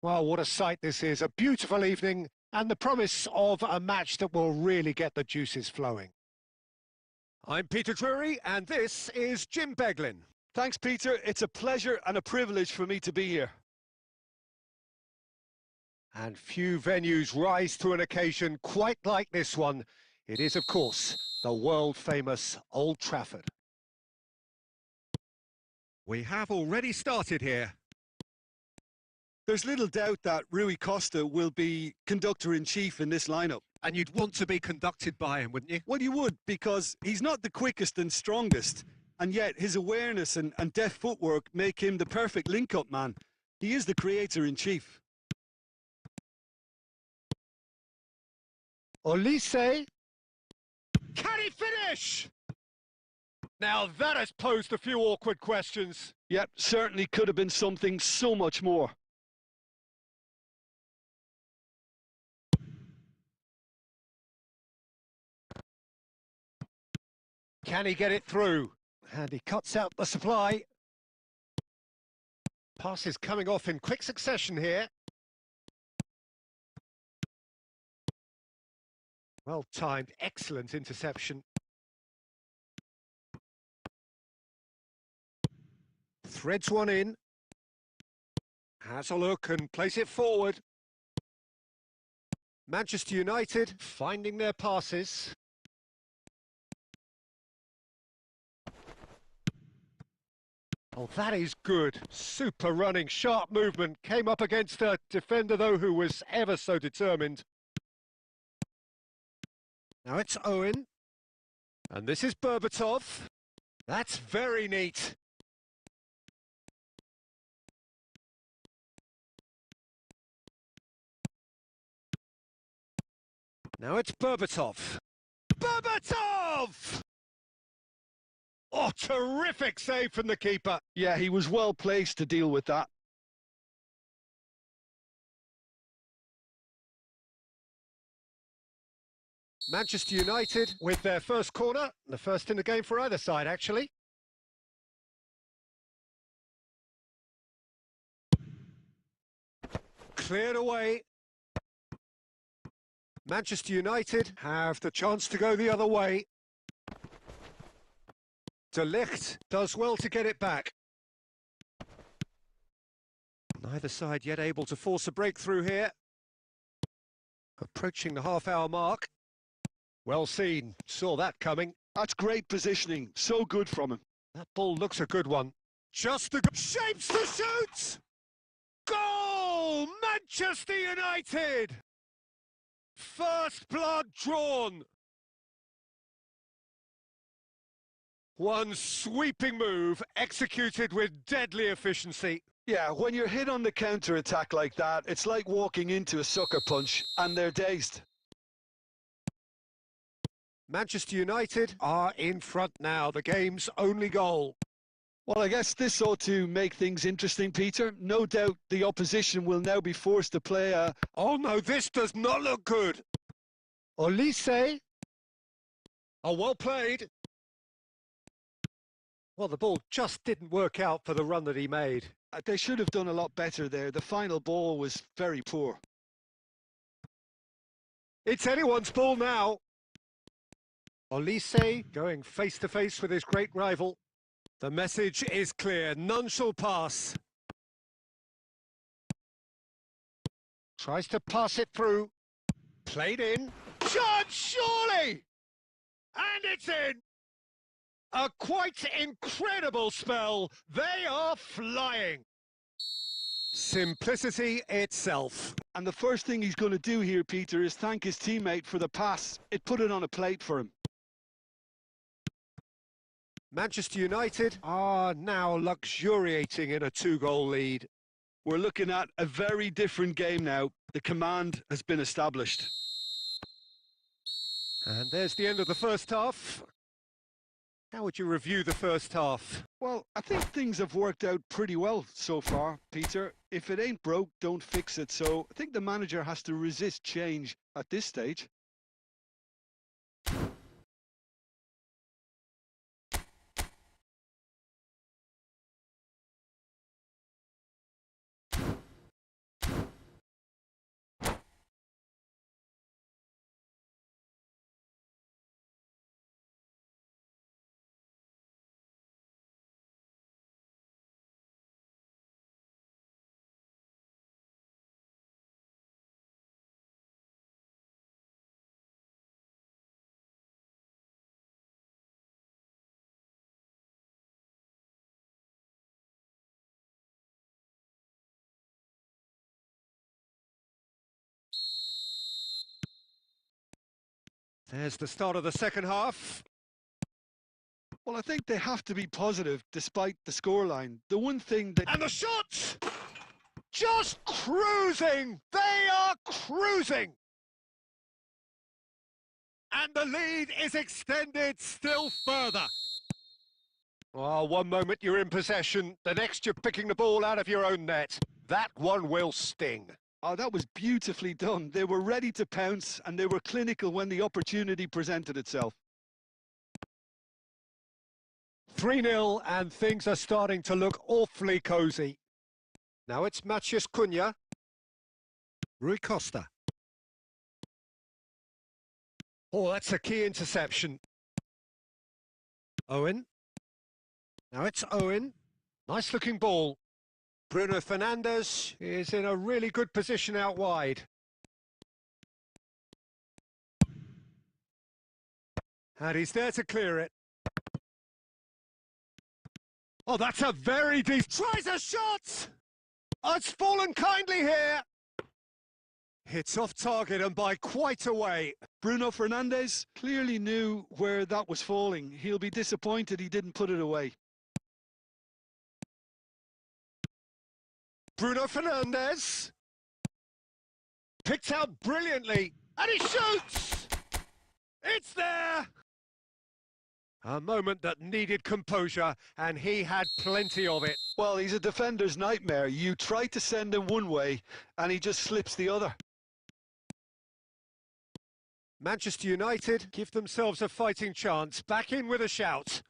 Well, what a sight this is. A beautiful evening and the promise of a match that will really get the juices flowing. I'm Peter Drury and this is Jim Beglin. Thanks, Peter. It's a pleasure and a privilege for me to be here. And few venues rise to an occasion quite like this one. It is, of course, the world-famous Old Trafford. We have already started here. There's little doubt that Rui Costa will be conductor-in-chief in this lineup. And you'd want to be conducted by him, wouldn't you? Well, you would, because he's not the quickest and strongest, and yet his awareness and deft footwork make him the perfect link-up man. He is the creator-in-chief. Olise. Can he finish? Now that has posed a few awkward questions. Yep, certainly could have been something so much more. Can he get it through? And he cuts out the supply. Passes coming off in quick succession here. Well timed, excellent interception. Threads one in. Has a look and plays it forward. Manchester United finding their passes. Oh, that is good. Super running, sharp movement. Came up against a defender, though, who was ever so determined. Now it's Owen. And this is Berbatov. That's very neat. Now it's Berbatov. Berbatov! Oh, terrific save from the keeper. Yeah, he was well placed to deal with that. Manchester United with their first corner, the first in the game for either side, actually. Cleared away. Manchester United have the chance to go the other way. De Ligt does well to get it back. Neither side yet able to force a breakthrough here. Approaching the half-hour mark. Well seen, saw that coming. That's great positioning, so good from him. That ball looks a good one. Just the shapes to shoot! Goal! Manchester United! First blood drawn. One sweeping move executed with deadly efficiency. Yeah, when you're hit on the counter-attack like that, it's like walking into a sucker punch and they're dazed. Manchester United are in front now, the game's only goal. Well, I guess this ought to make things interesting, Peter. No doubt the opposition will now be forced to play a... Oh no, this does not look good. Olise. Oh, well played. Well, the ball just didn't work out for the run that he made. They should have done a lot better there. The final ball was very poor. It's anyone's ball now. Olise going face-to-face with his great rival. The message is clear, none shall pass. Tries to pass it through. Played in. Shot, surely! And it's in! A quite incredible spell. They are flying. Simplicity itself. And the first thing he's going to do here, Peter, is thank his teammate for the pass. It put it on a plate for him. Manchester United are now luxuriating in a 2-goal lead. We're looking at a very different game now. The command has been established. And there's the end of the first half. How would you review the first half? Well, I think things have worked out pretty well so far, Peter. If it ain't broke, don't fix it. So I think the manager has to resist change at this stage. There's the start of the second half. Well, I think they have to be positive despite the scoreline. The one thing that... And the shots! Just cruising! They are cruising! And the lead is extended still further. Oh, one moment you're in possession, the next you're picking the ball out of your own net. That one will sting. Oh, that was beautifully done. They were ready to pounce and they were clinical when the opportunity presented itself. 3-0 and things are starting to look awfully cosy. Now it's Matheus Cunha. Rui Costa. Oh, that's a key interception. Owen. Now it's Owen. Nice looking ball. Bruno Fernandes is in a really good position out wide. And he's there to clear it. Oh, that's a very deep... Tries a shot! Oh, it's fallen kindly here. Hits off target and by quite a way. Bruno Fernandes clearly knew where that was falling. He'll be disappointed he didn't put it away. Bruno Fernandes. Picked out brilliantly. And he shoots! It's there! A moment that needed composure, and he had plenty of it. Well, he's a defender's nightmare. You try to send him one way, and he just slips the other. Manchester United give themselves a fighting chance. Back in with a shout.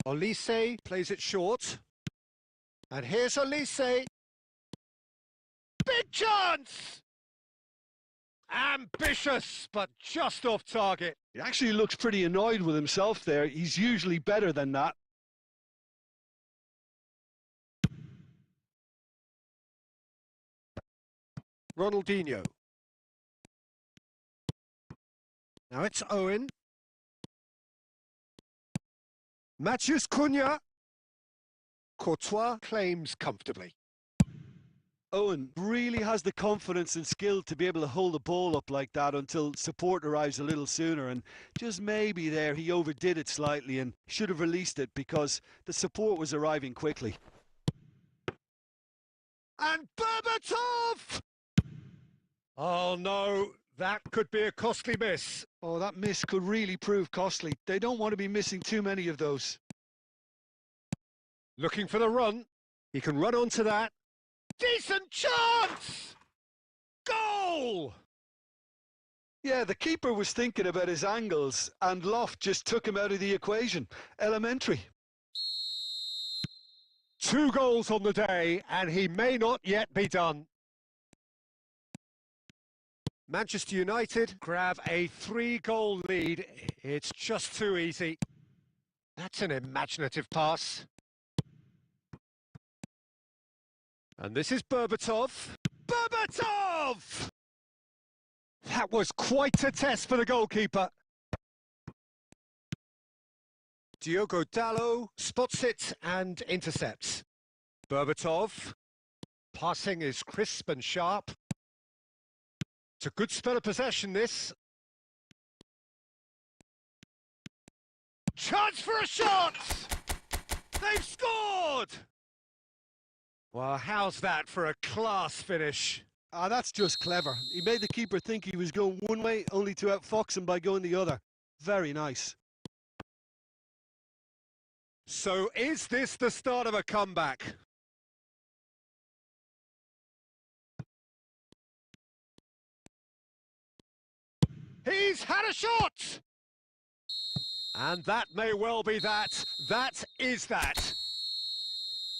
Olise plays it short. And here's Olise. Big chance! Ambitious, but just off target. He actually looks pretty annoyed with himself there. He's usually better than that. Ronaldinho. Now it's Owen. Matheus Cunha. Courtois claims comfortably. Owen really has the confidence and skill to be able to hold the ball up like that until support arrives a little sooner, and just maybe there he overdid it slightly and should have released it because the support was arriving quickly. And Berbatov! Oh no, that could be a costly miss. Oh, that miss could really prove costly. They don't want to be missing too many of those. Looking for the run. He can run onto that. Decent chance! Goal! Yeah, the keeper was thinking about his angles and Loft just took him out of the equation. Elementary. 2 goals on the day and he may not yet be done. Manchester United grab a 3-goal lead. It's just too easy. That's an imaginative pass. And this is Berbatov. Berbatov! That was quite a test for the goalkeeper. Diogo Dalot spots it and intercepts. Berbatov. Passing is crisp and sharp. It's a good spell of possession, this. Chance for a shot! They've scored! Well, how's that for a class finish? Ah, that's just clever. He made the keeper think he was going one way, only to outfox him by going the other. Very nice. So is this the start of a comeback? He's had a shot! And that may well be that. That is that.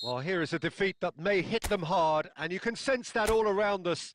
Well, here is a defeat that may hit them hard, and you can sense that all around us.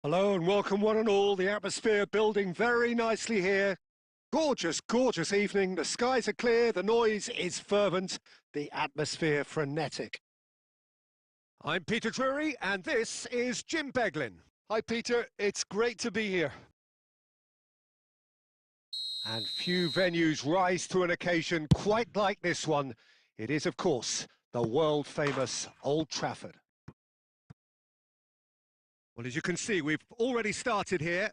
Hello and welcome one and all. The atmosphere building very nicely here. Gorgeous, gorgeous evening. The skies are clear, the noise is fervent, the atmosphere frenetic. I'm Peter Drury, and this is Jim Beglin. Hi, Peter. It's great to be here. And few venues rise to an occasion quite like this one. It is, of course, the world-famous Old Trafford. Well, as you can see, we've already started here.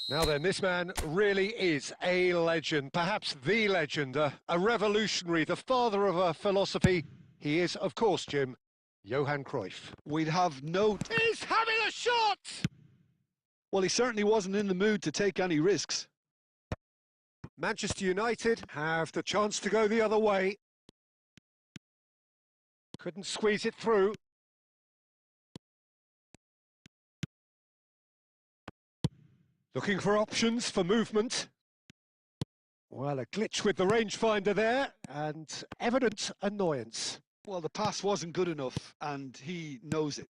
Now then, this man really is a legend, perhaps the legend, a revolutionary, the father of a philosophy. He is, of course, Jim, Johan Cruyff. We'd have no... He's having a shot! Well, he certainly wasn't in the mood to take any risks. Manchester United have the chance to go the other way. Couldn't squeeze it through. Looking for options for movement. Well, a glitch with the rangefinder there, and evident annoyance. Well, the pass wasn't good enough, and he knows it.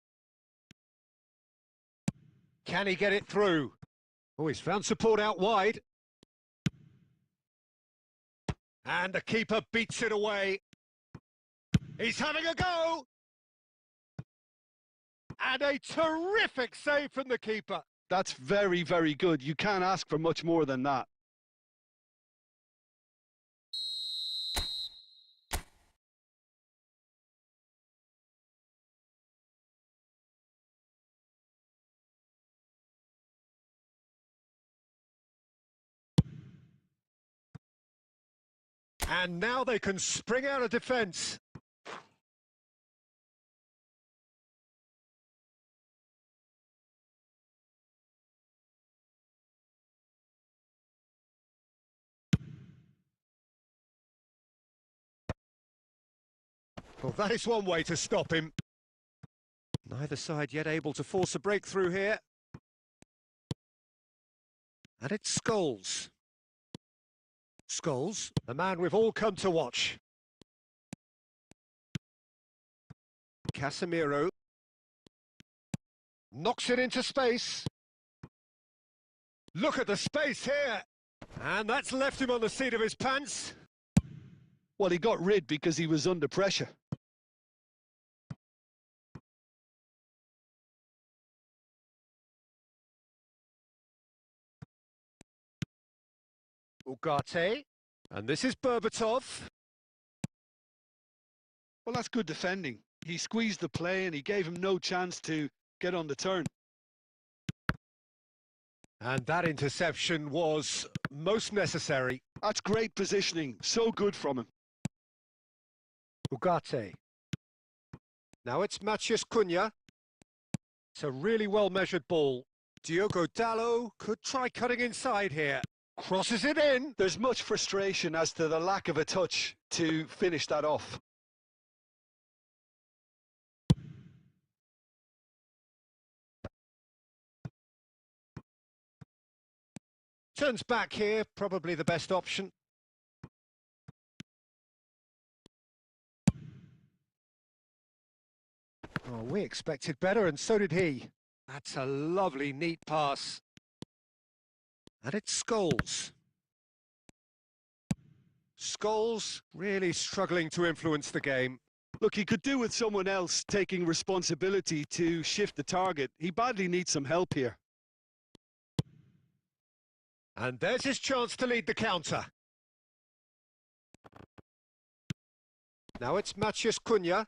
Can he get it through? Oh, he's found support out wide. And the keeper beats it away. He's having a go! And a terrific save from the keeper. That's very, very good. You can't ask for much more than that. And now they can spring out of defence. Well, that is one way to stop him. Neither side yet able to force a breakthrough here. And it's Scholes. Scholes, the man we've all come to watch. Casemiro. Knocks it into space. Look at the space here. And that's left him on the seat of his pants. Well, he got rid because he was under pressure. Ugarte. And this is Berbatov. Well, that's good defending. He squeezed the play and he gave him no chance to get on the turn. And that interception was most necessary. That's great positioning. So good from him. Ugarte. Now it's Matheus Cunha. It's a really well-measured ball. Diogo Dalot could try cutting inside here. Crosses it in. There's much frustration as to the lack of a touch to finish that off. Turns back here, probably the best option. Oh, we expected better, and so did he. That's a lovely, neat pass. And it's Scholes. Scholes really struggling to influence the game. Look, he could do with someone else taking responsibility to shift the target. He badly needs some help here. And there's his chance to lead the counter. Now it's Matheus Cunha.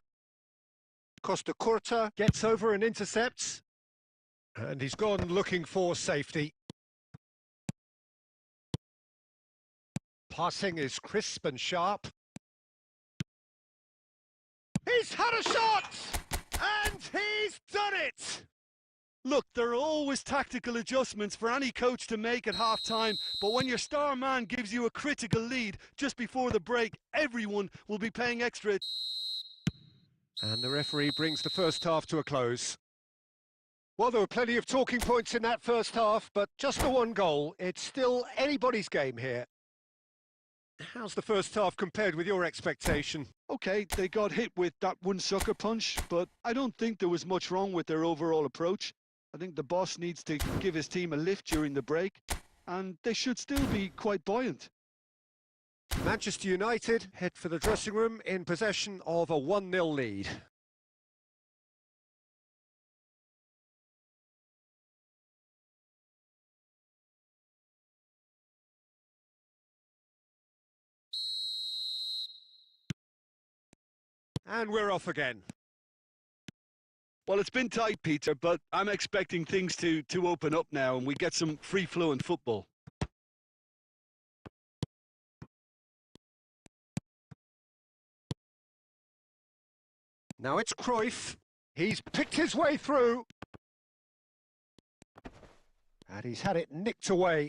Costa Curta gets over and intercepts. And he's gone looking for safety. Passing is crisp and sharp. He's had a shot! And he's done it! Look, there are always tactical adjustments for any coach to make at half-time, but when your star man gives you a critical lead just before the break, everyone will be paying extra. And the referee brings the first half to a close. Well, there were plenty of talking points in that first half, but just the one goal. It's still anybody's game here. How's the first half compared with your expectation? Okay, they got hit with that one sucker punch, but I don't think there was much wrong with their overall approach. I think the boss needs to give his team a lift during the break, and they should still be quite buoyant. Manchester United head for the dressing room in possession of a 1-0 lead. And we're off again. Well, it's been tight, Peter, but I'm expecting things to open up now and we get some free-flowing football. Now it's Cruyff. He's picked his way through. And he's had it nicked away.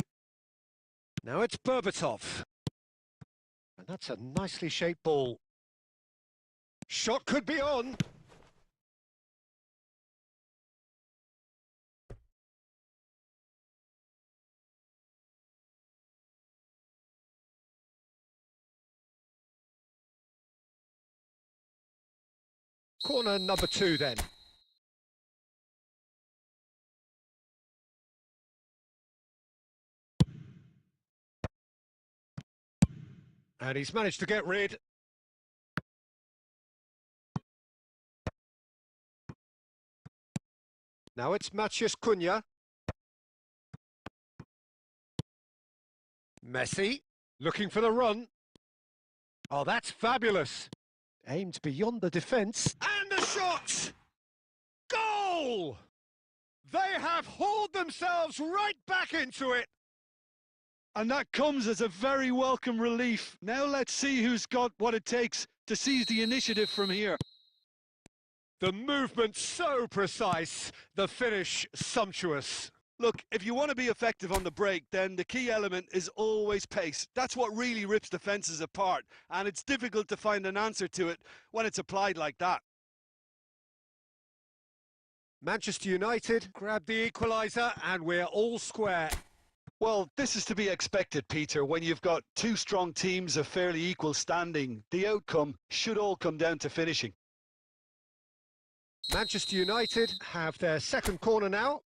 Now it's Berbatov. And that's a nicely shaped ball. Shot could be on. Corner number 2 then. And he's managed to get rid. Now it's Matheus Cunha. Messi, looking for the run. Oh, that's fabulous. Aimed beyond the defence. And the shot! Goal! They have hauled themselves right back into it. And that comes as a very welcome relief. Now let's see who's got what it takes to seize the initiative from here. The movement so precise, the finish sumptuous. Look, if you want to be effective on the break, then the key element is always pace. That's what really rips defences apart, and it's difficult to find an answer to it when it's applied like that. Manchester United grab the equaliser, and we're all square. Well, this is to be expected, Peter. When you've got two strong teams of fairly equal standing, the outcome should all come down to finishing. Manchester United have their second corner now.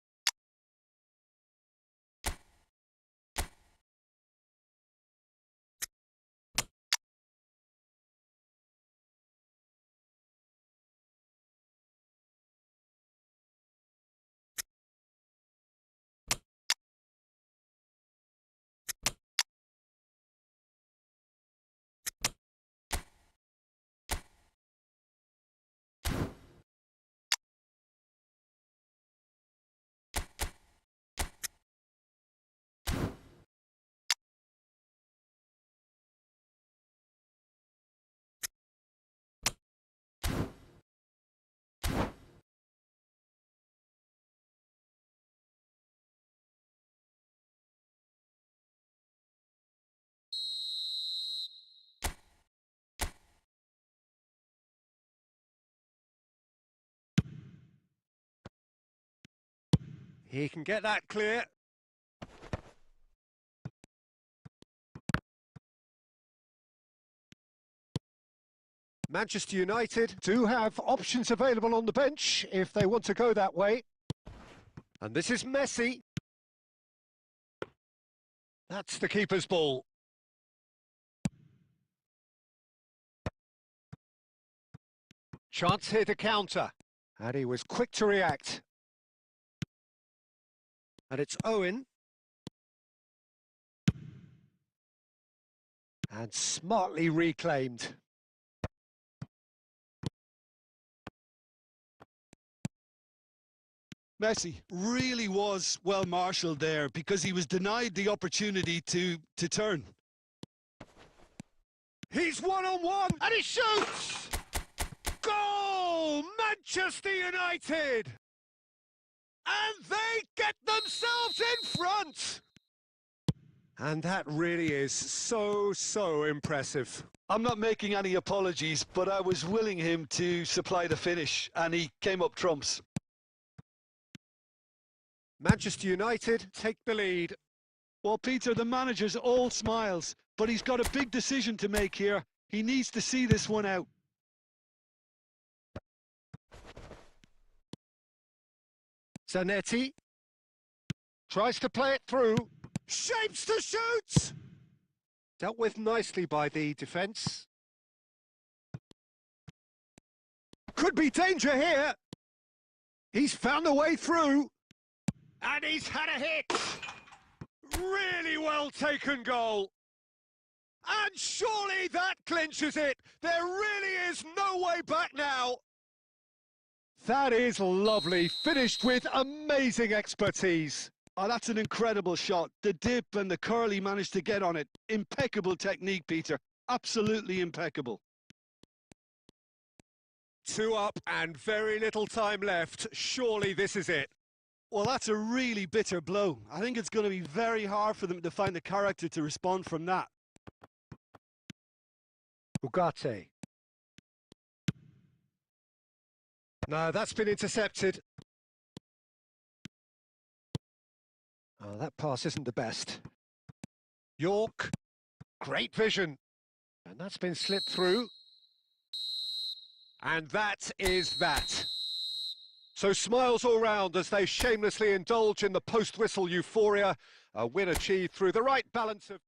He can get that clear. Manchester United do have options available on the bench if they want to go that way. And this is Messi. That's the keeper's ball. Chance here to counter. And he was quick to react. And it's Owen. And smartly reclaimed. Messi really was well marshalled there because he was denied the opportunity to turn. He's one-on-one and he shoots! Goal! Manchester United! And they get themselves in front! And that really is so impressive. I'm not making any apologies, but I was willing him to supply the finish, and he came up trumps. Manchester United take the lead. Well, Peter, the manager's all smiles, but he's got a big decision to make here. He needs to see this one out. Zanetti tries to play it through. Shapes to shoot! Dealt with nicely by the defence. Could be danger here. He's found a way through. And he's had a hit. Really well taken goal. And surely that clinches it. There really is no way back now. That is lovely. Finished with amazing expertise. Oh, that's an incredible shot. The dip and the curl he managed to get on it. Impeccable technique, Peter. Absolutely impeccable. 2 up and very little time left. Surely this is it. Well, that's a really bitter blow. I think it's going to be very hard for them to find the character to respond from that. Ugarte. No, that's been intercepted. Oh, that pass isn't the best. York, great vision. And that's been slipped through. And that is that. So smiles all round as they shamelessly indulge in the post-whistle euphoria. A win achieved through the right balance of...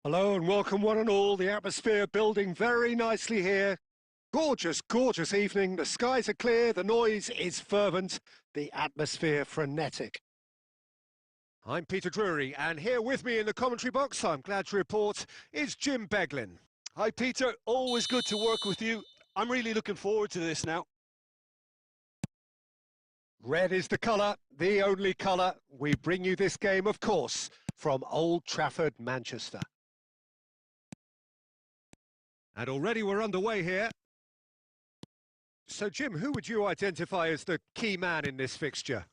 Hello and welcome one and all. The atmosphere building very nicely here. Gorgeous, gorgeous evening. The skies are clear, the noise is fervent, the atmosphere frenetic. I'm Peter Drury, and here with me in the commentary box, I'm glad to report, is Jim Beglin. Hi, Peter. Always good to work with you. I'm really looking forward to this now. Red is the colour, the only colour. We bring you this game, of course, from Old Trafford, Manchester. And already we're underway here. So, Jim, who would you identify as the key man in this fixture?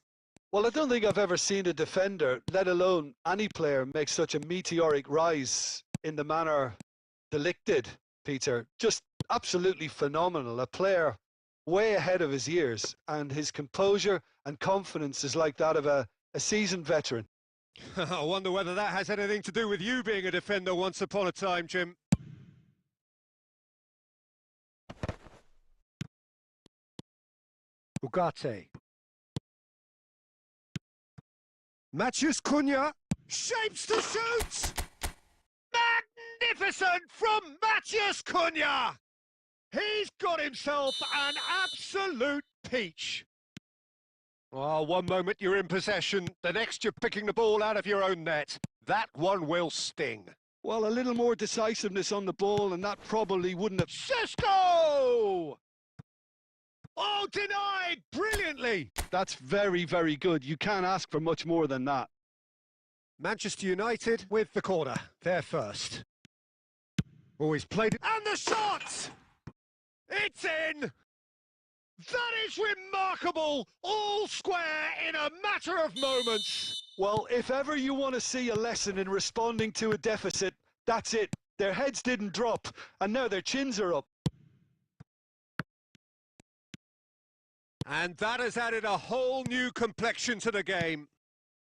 Well, I don't think I've ever seen a defender, let alone any player, make such a meteoric rise in the manner De Ligt did, Peter. Just absolutely phenomenal. A player way ahead of his years, and his composure and confidence is like that of a seasoned veteran. I wonder whether that has anything to do with you being a defender once upon a time, Jim. Ugarte. Matheus Cunha. Shapes to shoot! Magnificent from Matheus Cunha! He's got himself an absolute peach. Oh, one moment you're in possession, the next you're picking the ball out of your own net. That one will sting. Well, a little more decisiveness on the ball, and that probably wouldn't have... Xisco! Oh, denied brilliantly. That's very, very good. You can't ask for much more than that. Manchester United with the corner. They're first. Oh, he's played it. And the shot! It's in! That is remarkable! All square in a matter of moments. Well, if ever you want to see a lesson in responding to a deficit, that's it. Their heads didn't drop, and now their chins are up. And that has added a whole new complexion to the game.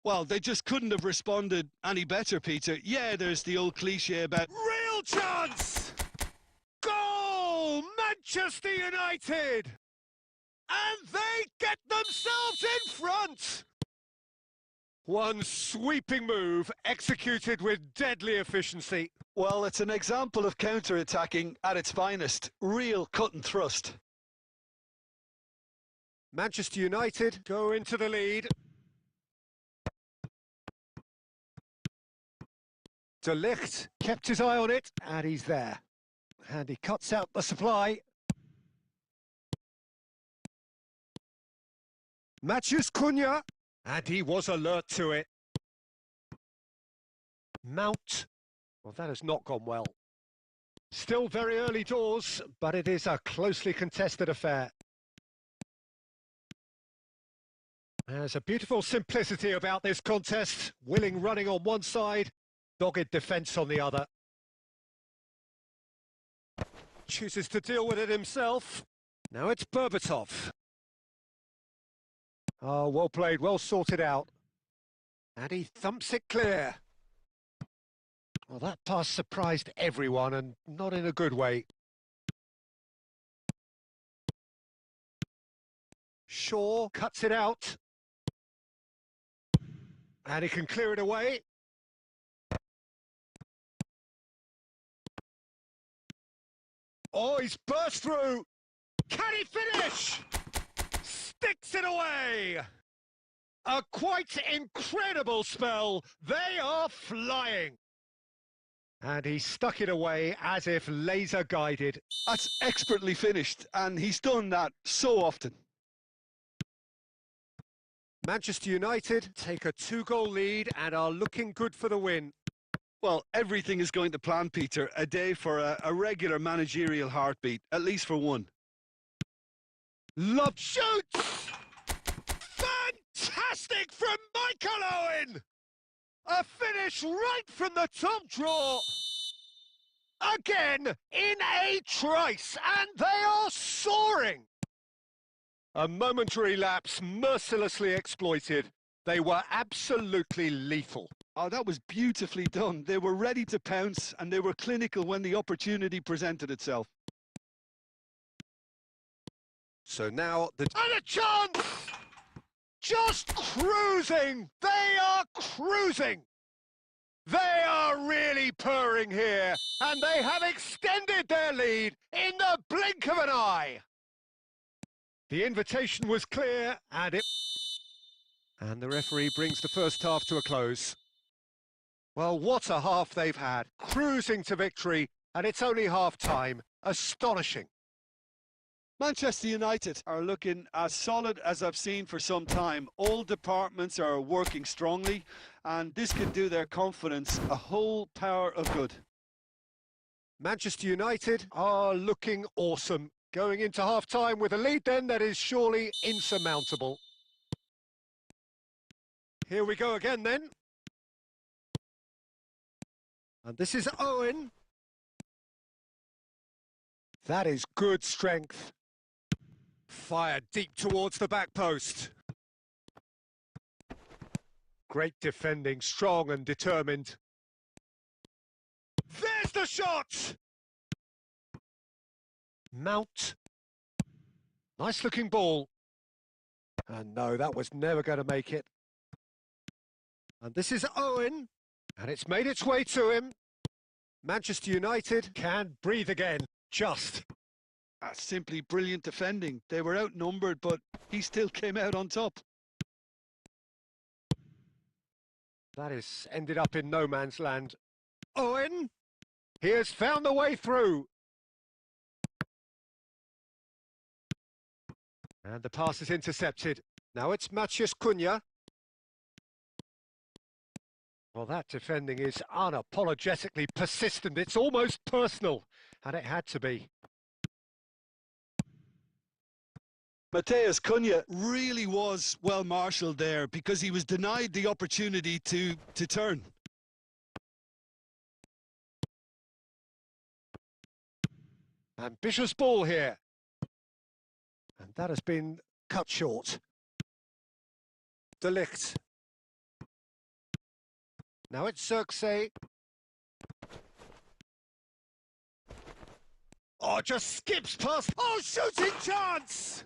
Well, they just couldn't have responded any better, Peter. Yeah, there's the old cliche about... Real chance! Goal! Manchester United! And they get themselves in front! One sweeping move executed with deadly efficiency. Well, it's an example of counter-attacking at its finest. Real cut and thrust. Manchester United go into the lead. De Ligt kept his eye on it, and he's there. And he cuts out the supply. Matthews Cunha, and he was alert to it. Mount. Well, that has not gone well. Still very early doors, but it is a closely contested affair. There's a beautiful simplicity about this contest. Willing running on one side, dogged defence on the other. Chooses to deal with it himself. Now it's Berbatov. Oh, well played, well sorted out. And he thumps it clear. Well, that pass surprised everyone, and not in a good way. Shaw cuts it out. And he can clear it away. Oh, he's burst through. Can he finish? Sticks it away. A quite incredible spell. They are flying. And he stuck it away as if laser guided. That's expertly finished, and he's done that so often. Manchester United take a 2-goal lead and are looking good for the win. Well, everything is going to plan, Peter. A day for a regular managerial heartbeat, at least for one. Love shoots! Fantastic from Michael Owen! A finish right from the top draw. Again, in a trice, and they are soaring. A momentary lapse mercilessly exploited. They were absolutely lethal. Oh, that was beautifully done. They were ready to pounce, and they were clinical when the opportunity presented itself. So now and a chance! Just cruising! They are cruising! They are really purring here, and they have extended their lead in the blink of an eye. The invitation was clear, and the referee brings the first half to a close. Well, what a half they've had. Cruising to victory, and it's only half-time. Astonishing. Manchester United are looking as solid as I've seen for some time. All departments are working strongly, and this can do their confidence a whole power of good. Manchester United are looking awesome. Going into half-time with a lead then that is surely insurmountable. Here we go again then. And this is Owen. That is good strength. Fired deep towards the back post. Great defending, strong and determined. There's the shot! Mount. Nice looking ball. And no, that was never going to make it. And this is Owen. And it's made its way to him. Manchester United can breathe again. Just. That's simply brilliant defending. They were outnumbered, but he still came out on top. That is ended up in no man's land. Owen. He has found the way through. And the pass is intercepted. Now it's Matthews Cunha. Well, that defending is unapologetically persistent. It's almost personal, and it had to be. Mateus Cunha really was well marshalled there because he was denied the opportunity to turn. Ambitious ball here. And that has been cut short. De Ligt. Now it's Xerxes. Oh, just skips past. Oh, shooting chance!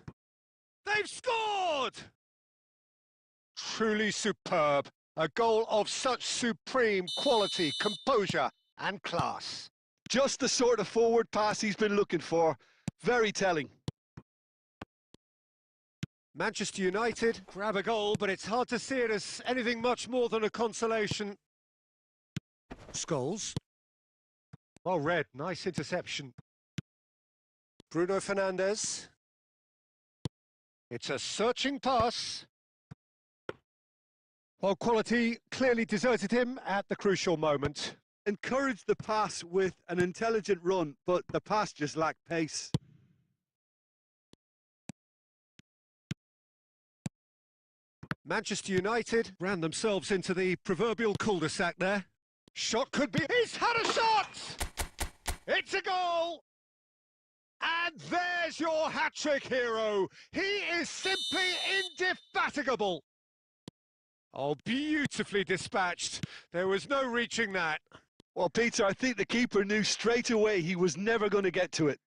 They've scored! Truly superb. A goal of such supreme quality, composure and class. Just the sort of forward pass he's been looking for. Very telling. Manchester United grab a goal, but it's hard to see it as anything much more than a consolation. Scholes. Well read, nice interception. Bruno Fernandes. It's a searching pass. Well, quality clearly deserted him at the crucial moment. Encouraged the pass with an intelligent run, but the pass just lacked pace. Manchester United ran themselves into the proverbial cul-de-sac there. Shot could be... He's had a shot! It's a goal! And there's your hat-trick hero. He is simply indefatigable. Oh, beautifully dispatched. There was no reaching that. Well, Peter, I think the keeper knew straight away he was never going to get to it.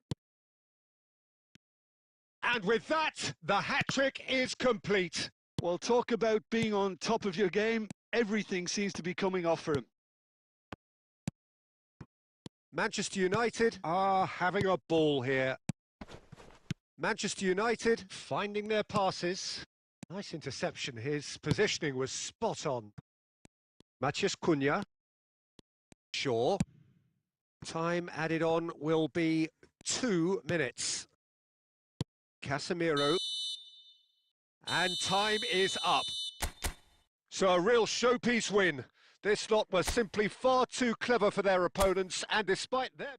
And with that, the hat-trick is complete. Well, talk about being on top of your game. Everything seems to be coming off for him. Manchester United are having a ball here. Manchester United finding their passes. Nice interception. His positioning was spot on. Mateus Cunha. Shaw. Time added on will be 2 minutes. Casemiro. And time is up. So a real showpiece win. This lot were simply far too clever for their opponents, and despite their...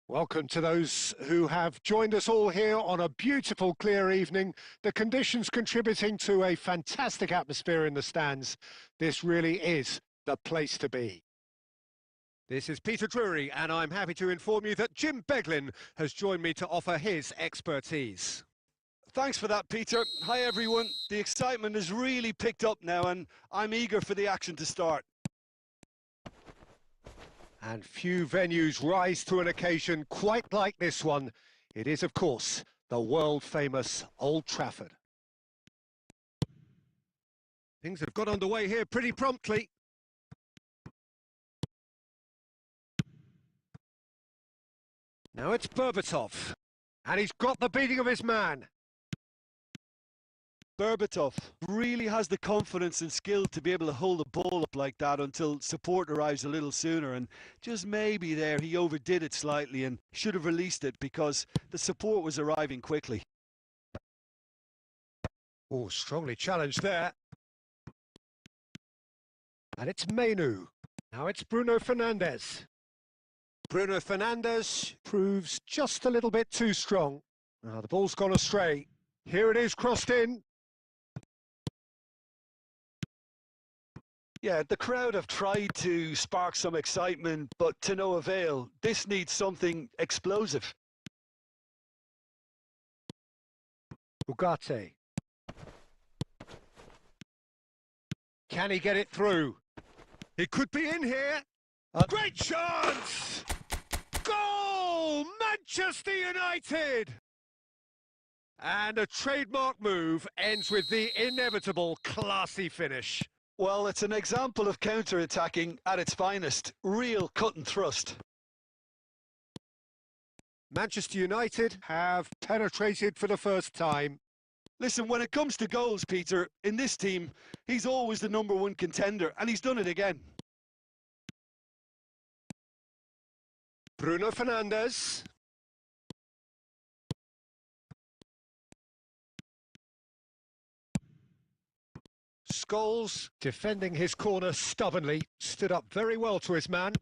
Welcome to those who have joined us all here on a beautiful, clear evening. The conditions contributing to a fantastic atmosphere in the stands. This really is the place to be. This is Peter Drury, and I'm happy to inform you that Jim Beglin has joined me to offer his expertise. Thanks for that, Peter. Hi, everyone. The excitement has really picked up now, and I'm eager for the action to start. And few venues rise to an occasion quite like this one. It is, of course, the world-famous Old Trafford. Things have got underway here pretty promptly. Now it's Berbatov. And he's got the beating of his man. Berbatov really has the confidence and skill to be able to hold the ball up like that until support arrives a little sooner, and just maybe there he overdid it slightly and should have released it because the support was arriving quickly. Oh, strongly challenged there. And it's Mainu. Now it's Bruno Fernandes. Bruno Fernandes proves just a little bit too strong. Now the ball's gone astray. Here it is, crossed in. Yeah, the crowd have tried to spark some excitement, but to no avail. This needs something explosive. Ugarte. Can he get it through? He could be in here. A great chance! Goal! Manchester United! And a trademark move ends with the inevitable classy finish. Well, it's an example of counter-attacking at its finest. Real cut and thrust. Manchester United have penetrated for the first time. Listen, when it comes to goals, Peter, in this team, he's always the #1 contender, and he's done it again. Bruno Fernandes. Scholes, defending his corner stubbornly, stood up very well to his man.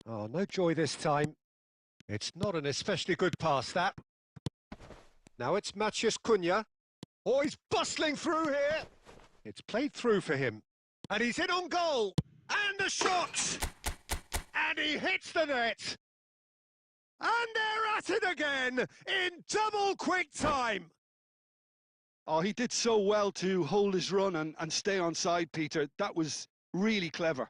Oh, no joy this time. It's not an especially good pass, that. Now it's Matheus Cunha. Oh, he's bustling through here. It's played through for him. And he's in on goal. And the shot! And he hits the net. And they're at it again in double quick time. Oh, he did so well to hold his run and stay on side, Peter. That was really clever.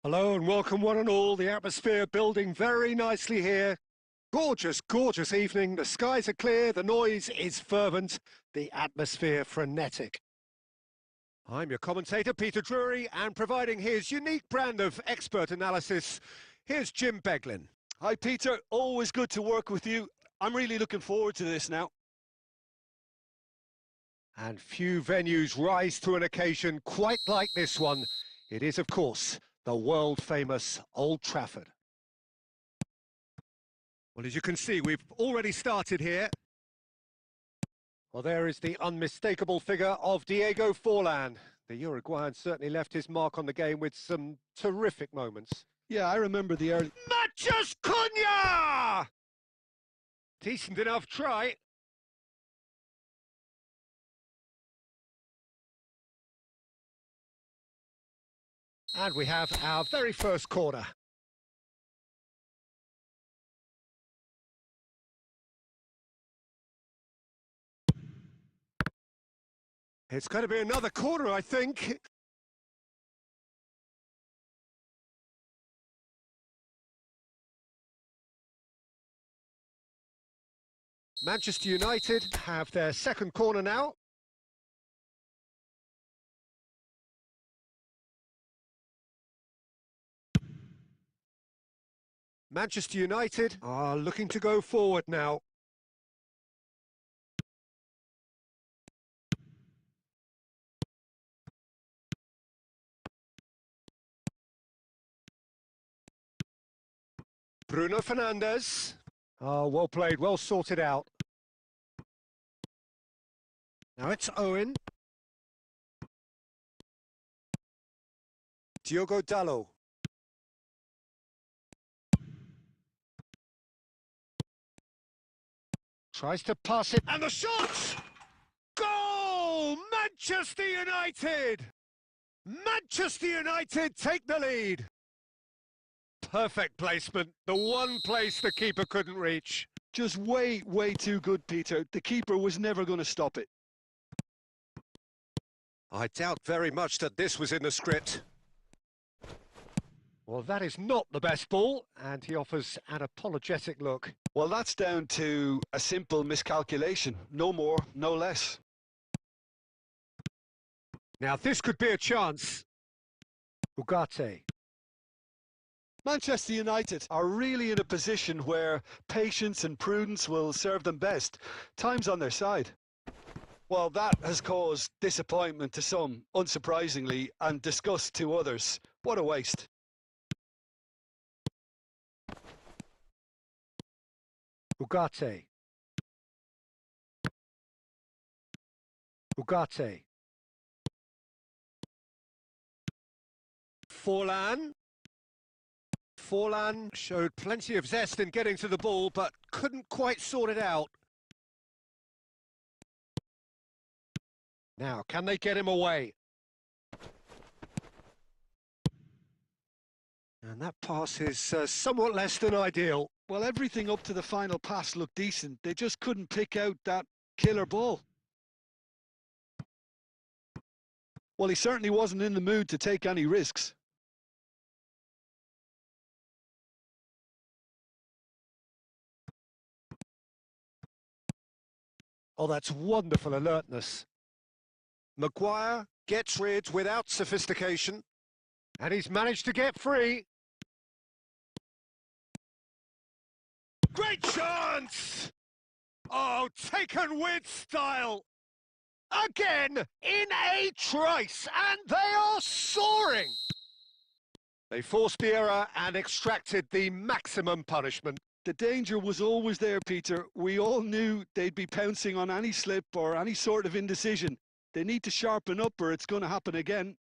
Hello and welcome one and all. The atmosphere building very nicely here. Gorgeous, gorgeous evening. The skies are clear, the noise is fervent, the atmosphere frenetic. I'm your commentator, Peter Drury, and providing his unique brand of expert analysis, here's Jim Beglin. Hi, Peter. Always good to work with you. I'm really looking forward to this now. And few venues rise to an occasion quite like this one. It is, of course, the world-famous Old Trafford. Well, as you can see, we've already started here. Well, there is the unmistakable figure of Diego Forlan. The Uruguayan certainly left his mark on the game with some terrific moments. Yeah, I remember the early... Mathias Cunha! Decent enough try. And we have our very first corner. It's going to be another corner, I think. Manchester United have their second corner now. Manchester United are looking to go forward now. Bruno Fernandes. Oh, well played, well sorted out. Now it's Owen. Diogo Dalot. Tries to pass it, and the shot! Goal! Manchester United! Manchester United take the lead. Perfect placement, the one place the keeper couldn't reach. Just way too good, Peter. The keeper was never going to stop it. I doubt very much that this was in the script. Well, that is not the best ball, and he offers an apologetic look. Well, that's down to a simple miscalculation. No more, no less. Now, this could be a chance. Ugarte. Manchester United are really in a position where patience and prudence will serve them best. Time's on their side. Well, that has caused disappointment to some, unsurprisingly, and disgust to others. What a waste. Ugarte. Ugarte. Forlan. Forlan showed plenty of zest in getting to the ball, but couldn't quite sort it out. Now, can they get him away? And that pass is somewhat less than ideal. Well, everything up to the final pass looked decent. They just couldn't pick out that killer ball. Well, he certainly wasn't in the mood to take any risks. Oh, that's wonderful alertness. Maguire gets rid without sophistication, and he's managed to get free. Great chance! Oh, taken with style. Again, in a trice, and they are soaring. They forced the error and extracted the maximum punishment. The danger was always there, Peter. We all knew they'd be pouncing on any slip or any sort of indecision. They need to sharpen up or it's going to happen again.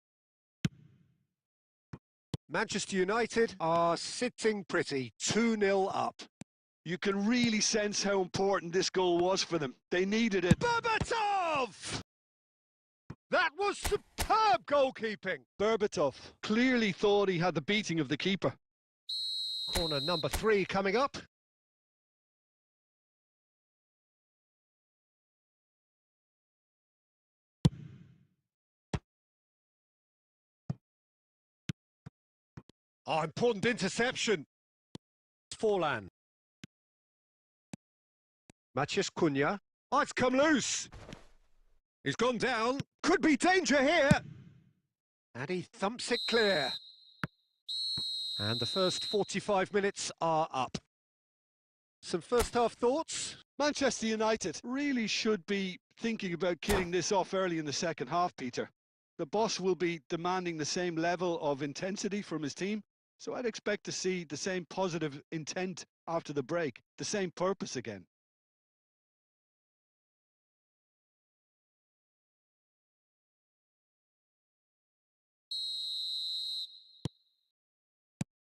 Manchester United are sitting pretty, 2-0 up. You can really sense how important this goal was for them. They needed it. Berbatov! That was superb goalkeeping. Berbatov clearly thought he had the beating of the keeper. Corner number 3 coming up. Oh, important interception. Forlan. Mathias Cunha. Oh, it's come loose. He's gone down. Could be danger here. And he thumps it clear. And the first 45 minutes are up. Some first-half thoughts? Manchester United really should be thinking about killing this off early in the second half, Peter. The boss will be demanding the same level of intensity from his team, so I'd expect to see the same positive intent after the break, the same purpose again.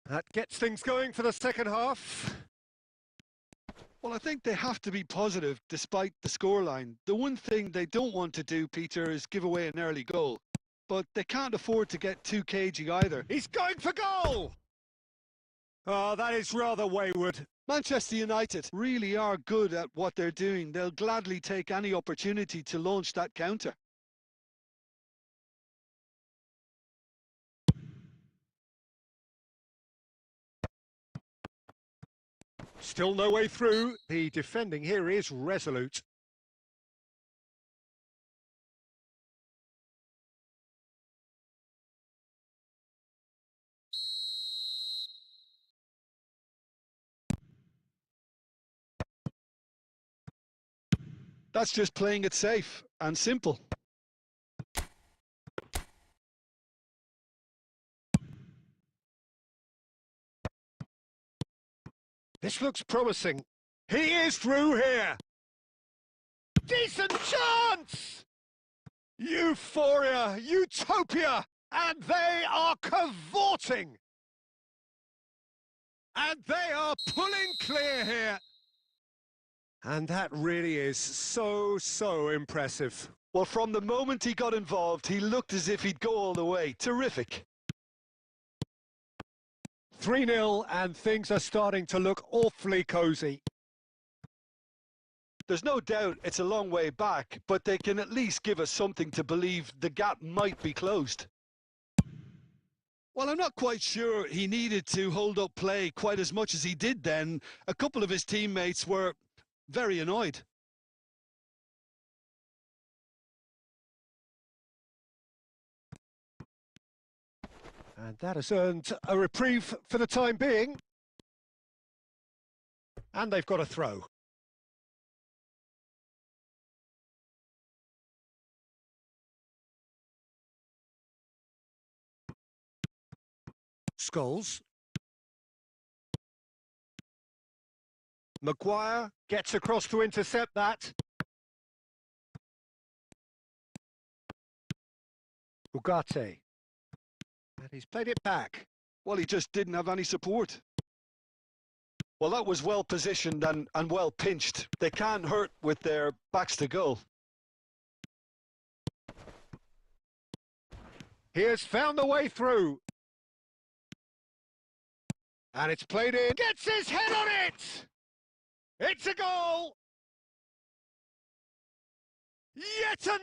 That gets things going for the second half. Well, I think they have to be positive despite the scoreline. The one thing they don't want to do, Peter, is give away an early goal. But they can't afford to get too cagey either. He's going for goal! Oh, that is rather wayward. Manchester United really are good at what they're doing. They'll gladly take any opportunity to launch that counter. Still no way through. The defending here is resolute. That's just playing it safe and simple. This looks promising. He is through here. Decent chance! Euphoria, utopia, and they are cavorting. And they are pulling clear here. And that really is so impressive. Well, from the moment he got involved, he looked as if he'd go all the way. Terrific. 3-0, and things are starting to look awfully cosy. There's no doubt it's a long way back, but they can at least give us something to believe the gap might be closed. Well, I'm not quite sure he needed to hold up play quite as much as he did then. A couple of his teammates were very annoyed. And that has earned a reprieve for the time being. And they've got a throw. Scholes. Maguire gets across to intercept that. Ugarte. And he's played it back. Well, he just didn't have any support. Well, that was well positioned and well pinched. They can't hurt with their backs to goal. He has found the way through. And it's played in. Gets his head on it! It's a goal! Yet another!